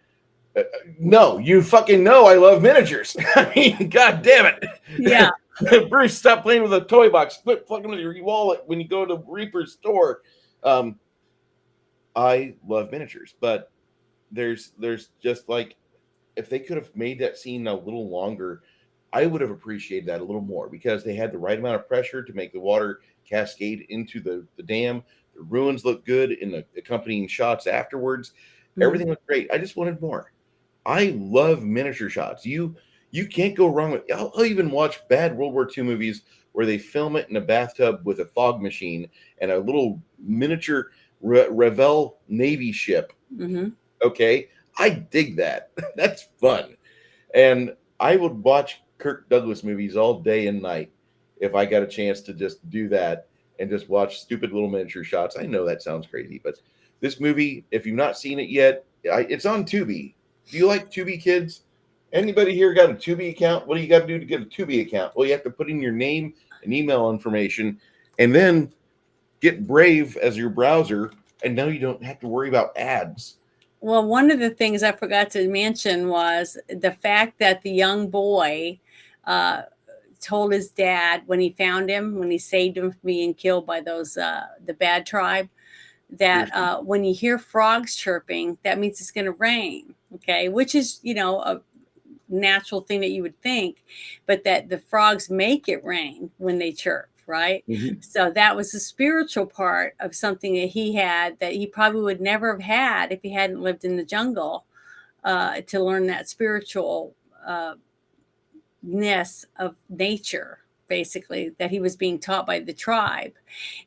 no, you fucking know I love miniatures. I mean, god damn Yeah. it. Bruce, stop playing with a toy box. Quit fucking with your wallet when you go to Reaper's store. Um, I love miniatures, but there's just like, if they could have made that scene a little longer, I would have appreciated that a little more because they had the right amount of pressure to make the water cascade into the dam. The ruins looked good in the accompanying shots afterwards. Mhm. Everything looked great. I just wanted more. I love miniature shots. You can't go wrong with. I'll even watch bad World War II movies where they film it in a bathtub with a fog machine and a little miniature Revell Navy ship. Mhm. Okay, I dig that. That's fun, and I would watch Kirk Douglas movies all day and night if I got a chance to just do that and just watch stupid little miniature shots. I know that sounds crazy, but this movie, if you've not seen it yet, it's on Tubi. Do you like Tubi, kids? Anybody here got a Tubi account? What do you got to do to get a Tubi account? Well, you have to put in your name and email information, and then get Brave as your browser, and now you don't have to worry about ads. Well, one of the things I forgot to mention was the fact that the young boy uh, told his dad when he found him, when he saved him from being killed by those the bad tribe, that Seriously. when you hear frogs chirping, that means it's going to rain. Okay, which is a natural thing that you would think, but that the frogs make it rain when they chirp, right? Mhm. So that was the spiritual part of something that he had that he probably would never have had if he hadn't lived in the jungle, to learn that spiritual ness of nature, basically, that he was being taught by the tribe.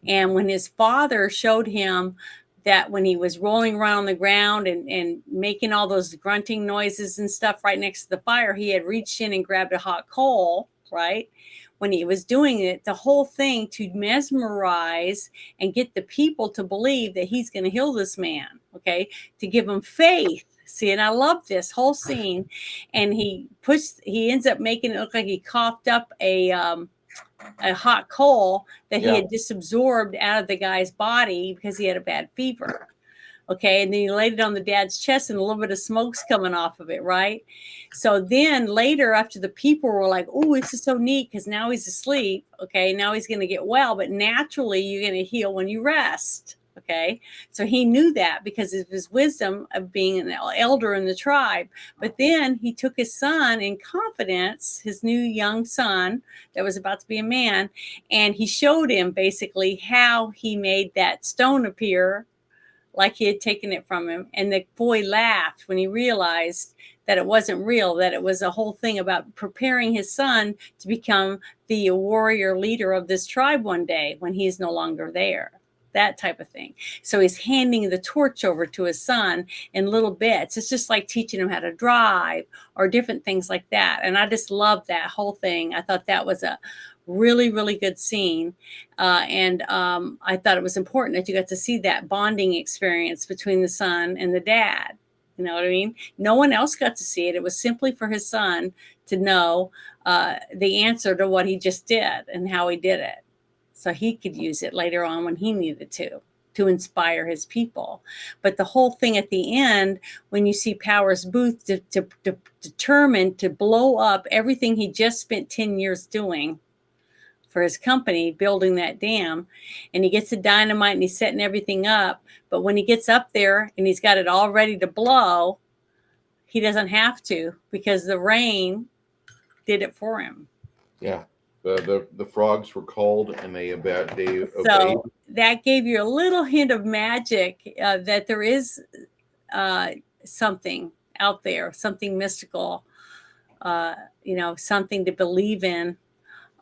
And when his father showed him that when he was rolling around on the ground and making all those grunting noises and stuff right next to the fire, he had reached in and grabbed a hot coal, right? When he was doing it, the whole thing to mesmerize and get the people to believe that he's going to heal this man, okay? To give him faith. See, and I love this whole scene. And he ends up making it look like he coughed up a hot coal that he Yeah. had just absorbed out of the guy's body because he had a bad fever. Okay. And then he laid it on the dad's chest and a little bit of smoke's coming off of it. Right. So then later, after the people were like, oh, this is so neat because now he's asleep. Okay. Now he's going to get well. But naturally, you're going to heal when you rest. Okay. So he knew that because of his wisdom of being an elder in the tribe. But then he took his son in confidence, his new young son that was about to be a man, and he showed him basically how he made that stone appear like he had taken it from him. And the boy laughed when he realized that it wasn't real, that it was a whole thing about preparing his son to become the warrior leader of this tribe one day when he's no longer there. That type of thing. So he's handing the torch over to his son in little bits. It's just like teaching him how to drive or different things like that. And I just love that whole thing. I thought that was a really, really good scene. And I thought it was important that you got to see that bonding experience between the son and the dad. You know what I mean? No one else got to see it. It was simply for his son to know the answer to what he just did and how he did it. So he could use it later on when he needed to inspire his people. But the whole thing at the end, when you see Powers Booth determined to blow up everything he just spent 10 years doing for his company, building that dam, and he gets the dynamite and he's setting everything up. But when he gets up there and he's got it all ready to blow, he doesn't have to because the rain did it for him. Yeah. The frogs were called and they obeyed. So that gave you a little hint of magic, that there is something out there, something mystical, something to believe in,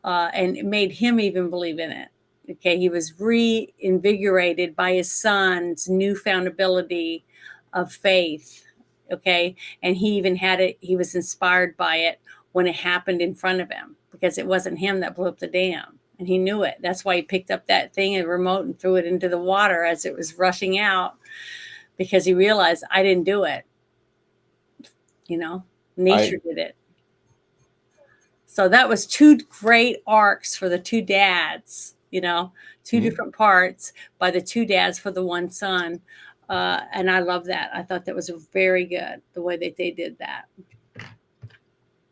and it made him even believe in it. Okay, he was reinvigorated by his son's newfound ability of faith. Okay, and he even had it. He was inspired by it when it happened in front of him because it wasn't him that blew up the dam. And he knew it. That's why he picked up that thing, a remote, and threw it into the water as it was rushing out because he realized I didn't do it. Nature did it. So that was two great arcs for the two dads, two different parts by the two dads for the one son. And I love that. I thought that was very good, the way that they did that.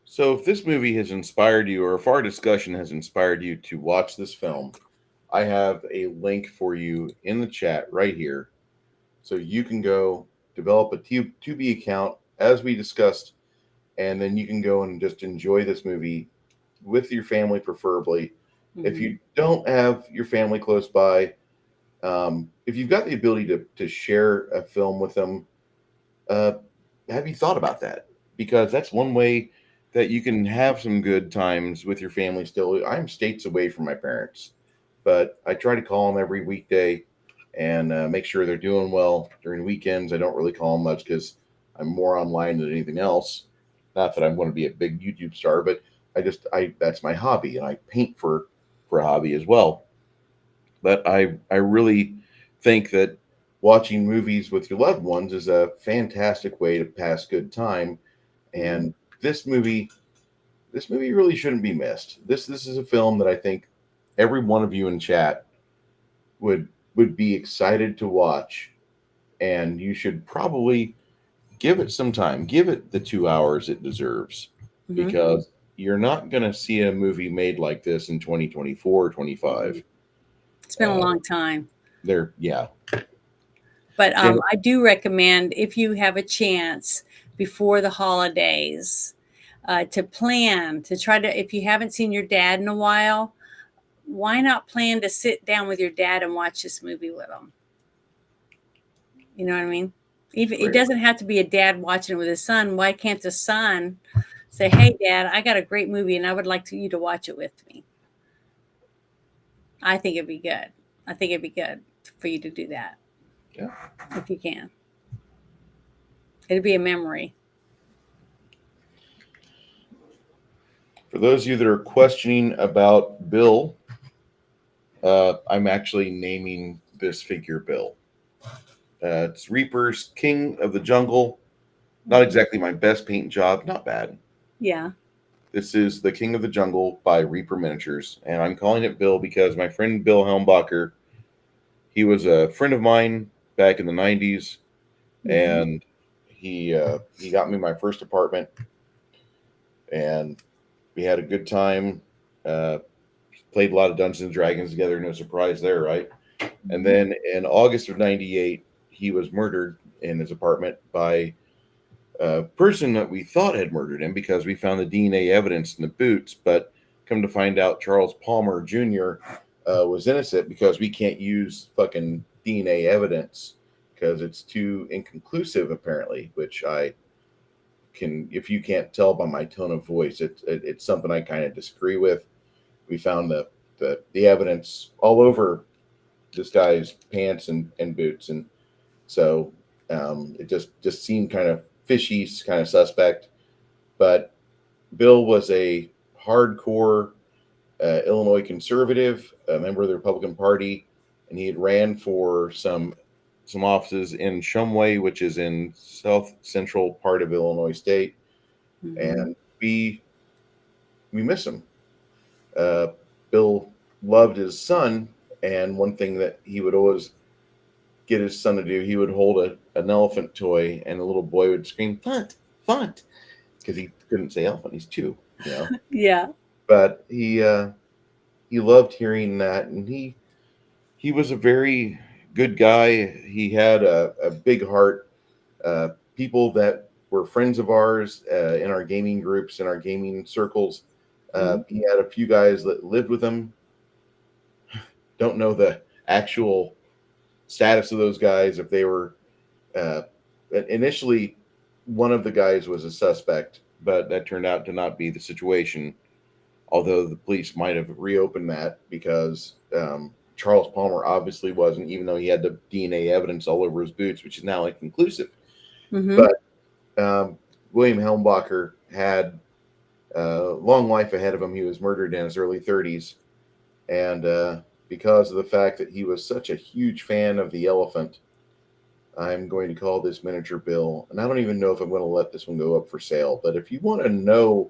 So if this movie has inspired you, or if our discussion has inspired you to watch this film, I have a link for you in the chat right here. So you can go develop a Tubi account as we discussed, and then you can go and just enjoy this movie with your family, preferably. If Mhm. you don't have your family close by, if you've got the ability to share a film with them, uh, have you thought about that? Because that's one way that you can have some good times with your family still. I'm states away from my parents, but I try to call them every weekday and make sure they're doing well during weekends. I don't really call them much because I'm more online than anything else. Not that I want to be a big YouTube star, but I that's my hobby, and I paint for a hobby as well. But I really think that watching movies with your loved ones is a fantastic way to pass good time. Mhm. And this movie this movie really shouldn't be missed. This is a film that I think every one of you in chat would would be excited to watch, and you should probably give it some time. Give it the 2 hours it deserves, Mhm. because you're not going to see a movie made like this in 2024 or 25. Mhm. It's been a Uh, long time. yeah. But Janet, I do recommend, if you have a chance before the holidays, to plan to try to, if you haven't seen your dad in a while, why not plan to sit down with your dad and watch this movie with him? You know what I mean? Even it right. doesn't have to be a dad watching it with his son. Why can't the son say, "Hey, Dad, I got a great movie, and I would like you to watch it with me"? I think it'd be good. I think it'd be good for you to do that Yeah. if you can. It'd be a memory. For those of you that are questioning about Bill, I'm actually naming this figure Bill. It's Reaper's King of the Jungle. Not Mhm. exactly my best paint job, not bad. Yeah. This is The King of the Jungle by Reaper Miniatures, and I'm calling it Bill because my friend Bill Helmbacher, he was a friend of mine back in the 90s, Hmm. and he got me my first apartment, and we had a good time. Uh, Played a lot of Dungeons and Dragons together. No surprise there, right? And Hmm. then in August of '98, he was murdered in his apartment by a person that we thought had murdered him because we found the DNA evidence in the boots. But come to find out, Charles Palmer Jr. Was innocent because we can't use fucking DNA evidence because it's too inconclusive, apparently. Which I can, if you can't tell by my tone of voice, it's something I kind of disagree with. We found the evidence all over this guy's pants and boots, and so it just seemed kind of fishy, kind of suspect. But Bill was a hardcore Illinois conservative, a member of the Republican Party, and he had ran for some offices in Shumway, which is in south central part of Illinois state, Hmm. and we miss him. Uh, Bill loved his son, and one thing that he would always get his son to do, he would hold an elephant toy, and the little boy would scream, "Funt, funt," because he couldn't say elephant. He's two, you know. Yeah. But he loved hearing that, and he was a very good guy. He had a big heart. People that were friends of ours in our gaming groups, in our gaming circles. Hmm. He had a few guys that lived with him. Don't know the actual status of those guys, if they were uh, initially one of the guys was a suspect, but that turned out to not be the situation. Although the police might have reopened that because Charles Palmer obviously wasn't, even though he had the DNA evidence all over his boots, which is now inconclusive. Hmm. But William Helmbacher had a long life ahead of him. He was murdered in his early 30s, and because of the fact that he was such a huge fan of the elephant, I'm going to call this miniature Bill. And I don't even know if I'm going to let this one go up for sale. But if you want to know,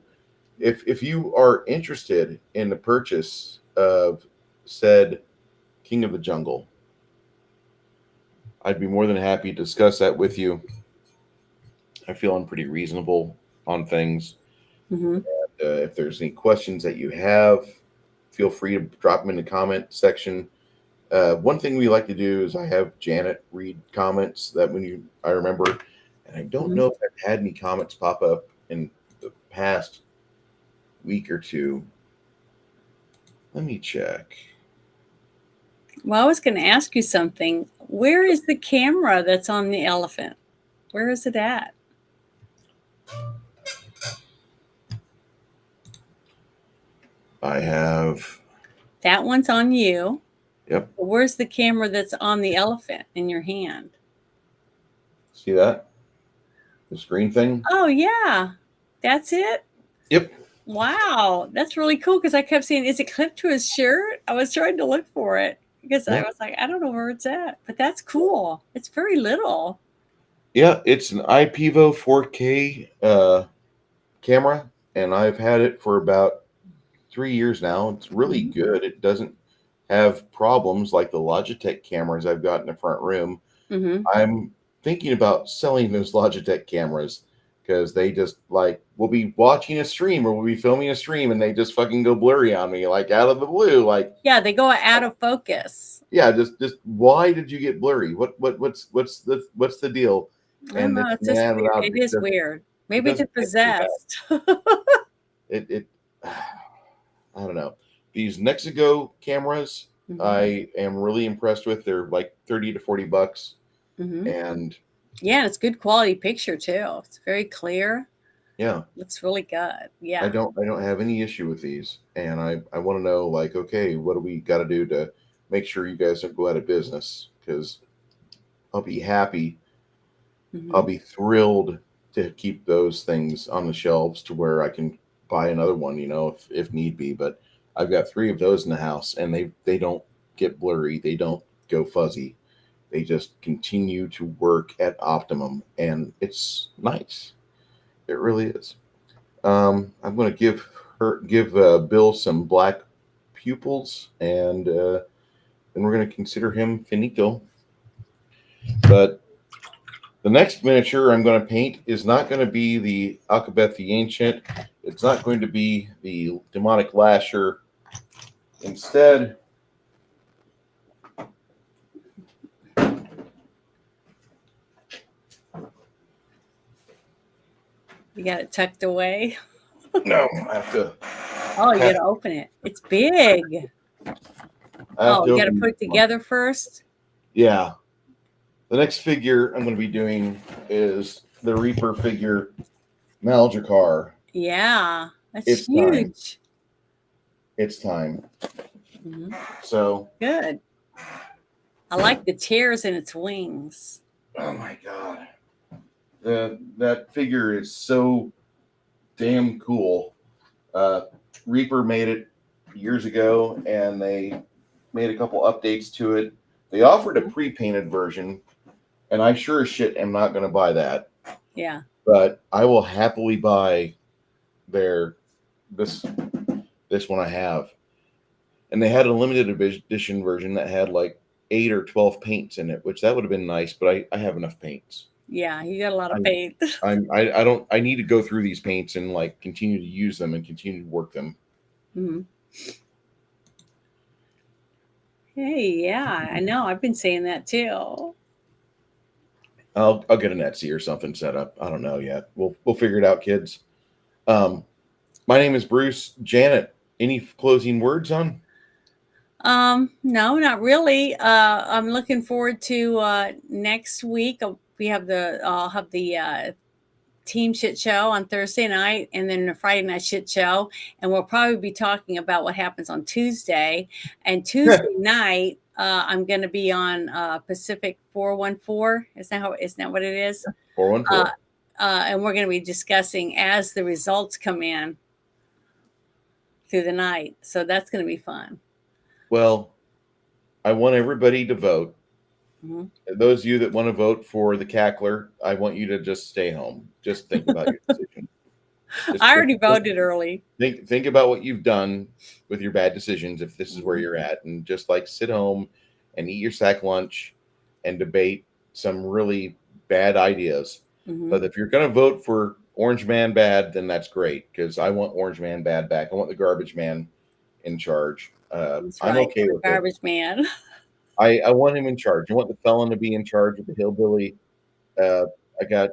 if you are interested in the purchase of said King of the Jungle, I'd be more than happy to discuss that with you. I feel I'm pretty reasonable on things. Hmm. If there's any questions that you have, feel free to drop them in the comment section. One thing we like to do is I have Janet read comments that I remember, and I don't Hmm. know if I've had any comments pop up in the past week or two. Let me check. Well, I was going to ask you something. Where is the camera that's on the elephant? Where is it at? I have. That one's on you. Yep. But where's the camera that's on the elephant in your hand? See that? The screen thing? Oh, yeah. That's it? Yep. Wow. That's really cool because I kept saying, is it clipped to his shirt? I was trying to look for it because I Yep. was like, I don't know where it's at. But that's cool. It's very little. Yeah, it's an IPEVO 4K camera, and I've had it for about 3 years now. It's really Mhm. good. It doesn't have problems like the Logitech cameras I've got in the front room. Mm-hmm. I'm thinking about selling those Logitech cameras because they just like we'll be watching a stream or we'll be filming a stream and they just fucking go blurry on me like out of the blue. Like, Yeah, they go out of focus. yeah, just why did you get blurry? What's the deal? I don't And know. it's It's just man weird. without It is weird. it Maybe they're doesn't get me that. possessed. It I don't know. These Nexago cameras Mm-hmm. I am really impressed with. They're like 30 to 40 bucks. Mm-hmm. And Yeah, it's good quality picture too. It's very clear. yeah, Looks really good. Yeah. I don't have any issue with these. And I want to know like, okay, what do we got to do to make sure you guys don't go out of business? Because I'll be happy. Mm-hmm. I'll be thrilled to keep those things on the shelves to where I can buy another one, if need be. But I've got 3 of those in the house, and they don't get blurry. They don't go fuzzy. They just continue to work at optimum, and it's nice. It really is. I'm going to give Bill some black pupils, and then we're going to consider him finito. But the next miniature I'm going to paint is not going to be the Alcabeth the Ancient. It's not going to be the Demonic Lasher. Instead, You got it tucked away. no, I have to. Oh, you got to open it. It's big. Oh, you got to put it together first. Yeah. The next figure I'm going to be doing is the Reaper figure, Maljakar. Yeah, that's It's huge. It's time. Mm-hmm. So good. I like the tears in its wings. Oh my god, that figure is so damn cool. Reaper made it years ago, and they made a couple updates to it. They offered a pre-painted version, and I sure as shit am not going to buy that. Yeah. But I will happily buy this one I have. And they had a limited edition version that had like 8 or 12 paints in it, which that would have been nice, but I have enough paints. Yeah, you got a lot of paint. I need to go through these paints and like continue to use them and continue to work them. Mm-hmm. Hey, yeah, I know. I've been saying that too. I'll get an Etsy or something set up. I don't know yet. We'll figure it out, kids. My name is Bruce. Janet, any closing words on? No, not really. I'm looking forward to next week. I'll have the team shit show on Thursday night and then the Friday night shit show. And we'll probably be talking about what happens on Tuesday. And Tuesday night, I'm going to be on Pacific 414. Isn't that what it is? 414. And we're going to be discussing as the results come in through the night. So that's going to be fun. Well, I want everybody to vote. Mm-hmm. Those of you that want to vote for the cackler, I want you to just stay home. Just think about your decision. I already voted early. Think about what you've done with your bad decisions if this is where you're at, and just like sit home and eat your sack lunch and debate some really bad ideas. Mm-hmm. But if you're going to vote for Orange Man bad, then that's great, because I want Orange Man bad back. I want the garbage man in charge. That's I'm right, okay with garbage it. man. I want him in charge. I want the felon to be in charge of the hillbilly. I got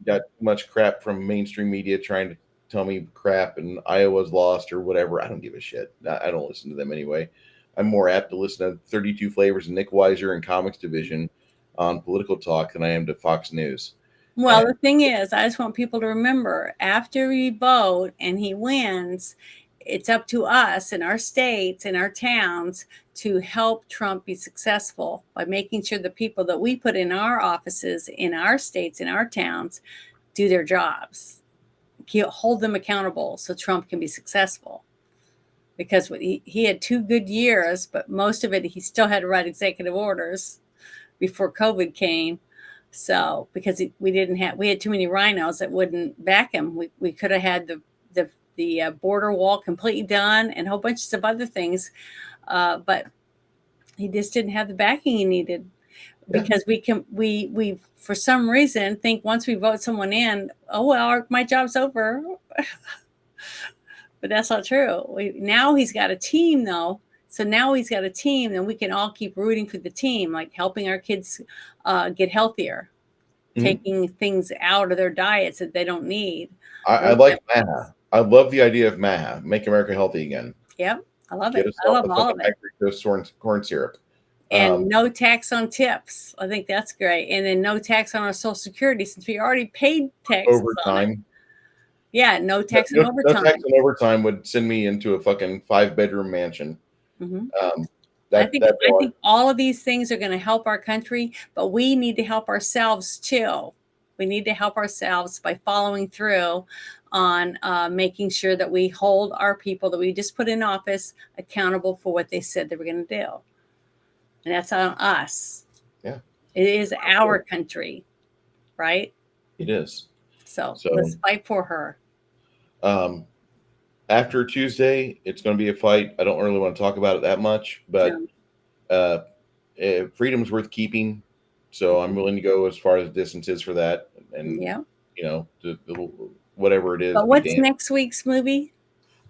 too much crap from mainstream media trying to tell me crap and Iowa's lost or whatever. I don't give a shit. I don't listen to them anyway. I'm more apt to listen to 32 Flavors and Nick Weiser and Comics Division on political talk than I am to Fox News. Well, And the thing is, I just want people to remember after we vote and he wins, it's up to us in our states, in our towns, to help Trump be successful by making sure the people that we put in our offices, in our states, in our towns, do their jobs. Hold them accountable so Trump can be successful. Because he had 2 good years, but most of it he still had to write executive orders before COVID came. So because we had too many rhinos that wouldn't back him. We could have had the border wall completely done and a whole bunch of other things, but he just didn't have the backing he needed. Because we for some reason think once we vote someone in, oh well, my job's over. But that's not true. Now he's got a team though. So now he's got a team, and we can all keep rooting for the team, like helping our kids get healthier, taking things out of their diets that they don't need. I like MAHA. I love the idea of MAHA, Make America Healthy Again. Yep, I love Get it. us I off love the all of fucking it. high fructose corn syrup. And no tax on tips. I think that's great. And then no tax on our Social Security since we already paid taxes on it. Overtime. Yeah, no tax on overtime. No tax on overtime would send me into a fucking 5-bedroom mansion. I think all of these things are going to help our country, but we need to help ourselves too. We need to help ourselves by following through on making sure that we hold our people that we just put in office accountable for what they said they were going to do. And that's on us. Yeah. It is our country, right? It is. So let's fight for her. After Tuesday, it's going to be a fight. I don't really want to talk about it that much, but freedom's worth keeping. So I'm willing to go as far as distances for that. And, you know, whatever it is. But what's next week's movie?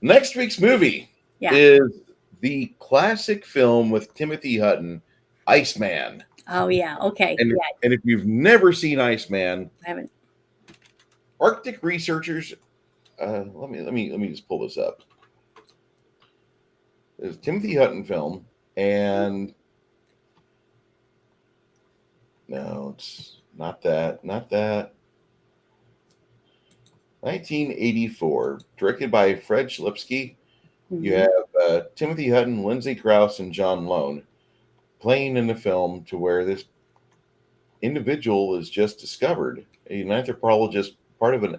Next week's movie is the classic film with Timothy Hutton, Iceman. Oh, yeah. Okay. And if you've never seen Iceman, I haven't. Arctic researchers, let me just pull this up. It's a Timothy Hutton film, and no, it's not that. 1984, directed by Fred Schlepsky. You have Timothy Hutton, Lindsay Krause, and John Lone playing in the film to where this individual is just discovered. An anthropologist, part of an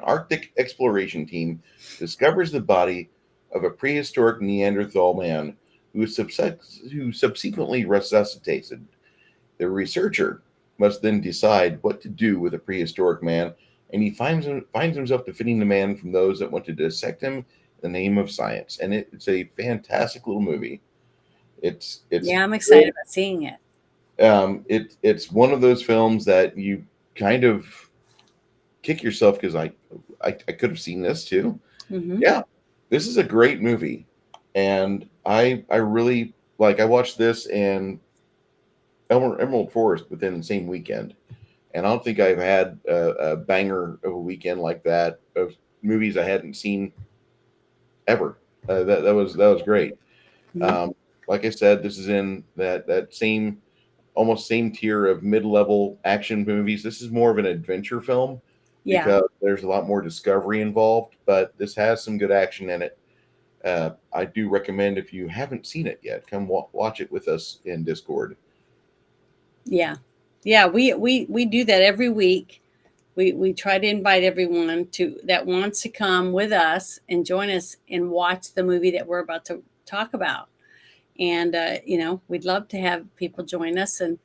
Arctic exploration team, discovers the body of a prehistoric Neanderthal man who subsequently resuscitated. The researcher must then decide what to do with a prehistoric man, and he finds himself defending the man from those that want to dissect him in the name of science. And it's a fantastic little movie. It's I'm excited about seeing it. It's one of those films that you kind of kick yourself because I could have seen this too. Yeah, this is a great movie, and I really I watched this and Emerald Forest within the same weekend, and I don't think I've had a banger of a weekend like that of movies I hadn't seen ever. That was great. Like I said, this is in that same almost same tier of mid-level action movies. This is more of an adventure film because there's a lot more discovery involved, but this has some good action in it. I do recommend, if you haven't seen it yet, come watch it with us in Discord. Yeah, we do that every week. We try to invite everyone that wants to come with us and join us and watch the movie that we're about to talk about. And we'd love to have people join us, and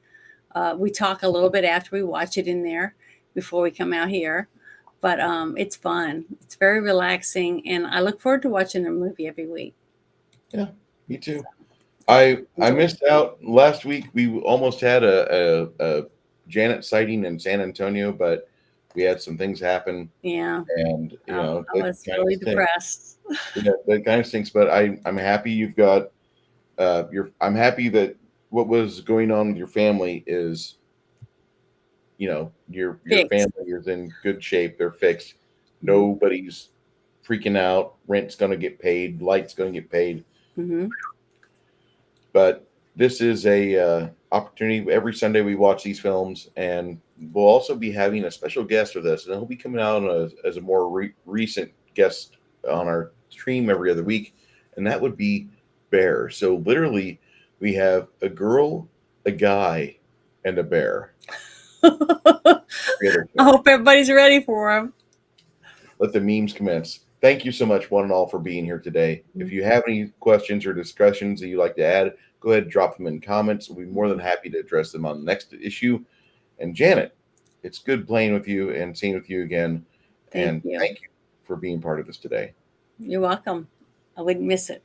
we talk a little bit after we watch it in there before we come out here. But it's fun. It's very relaxing, and I look forward to watching the movie every week. Yeah, me too. I missed out last week. We almost had a Janet sighting in San Antonio, but we had some things happen. Yeah, and I was really depressed. Yeah, that kind of stinks. But I'm happy you've got I'm happy that what was going on with your family is, your family is in good shape. They're fixed. Nobody's freaking out. Rent's going to get paid. Light's going to get paid. Mm-hmm. But this is a opportunity. Every Sunday we watch these films, and we'll also be having a special guest with us, and he'll be coming out as a more recent guest on our stream every other week, and that would be Bear. So literally, we have a girl, a guy, and a bear. I hope everybody's ready for him. Let the memes commence. Thank you so much, one and all, for being here today. If you have any questions or discussions that you'd like to add, go ahead and drop them in comments. We'll be more than happy to address them on the next issue. And Janet, it's good playing with you and seeing with you again. Thank you for being part of this today. You're welcome. I wouldn't miss it.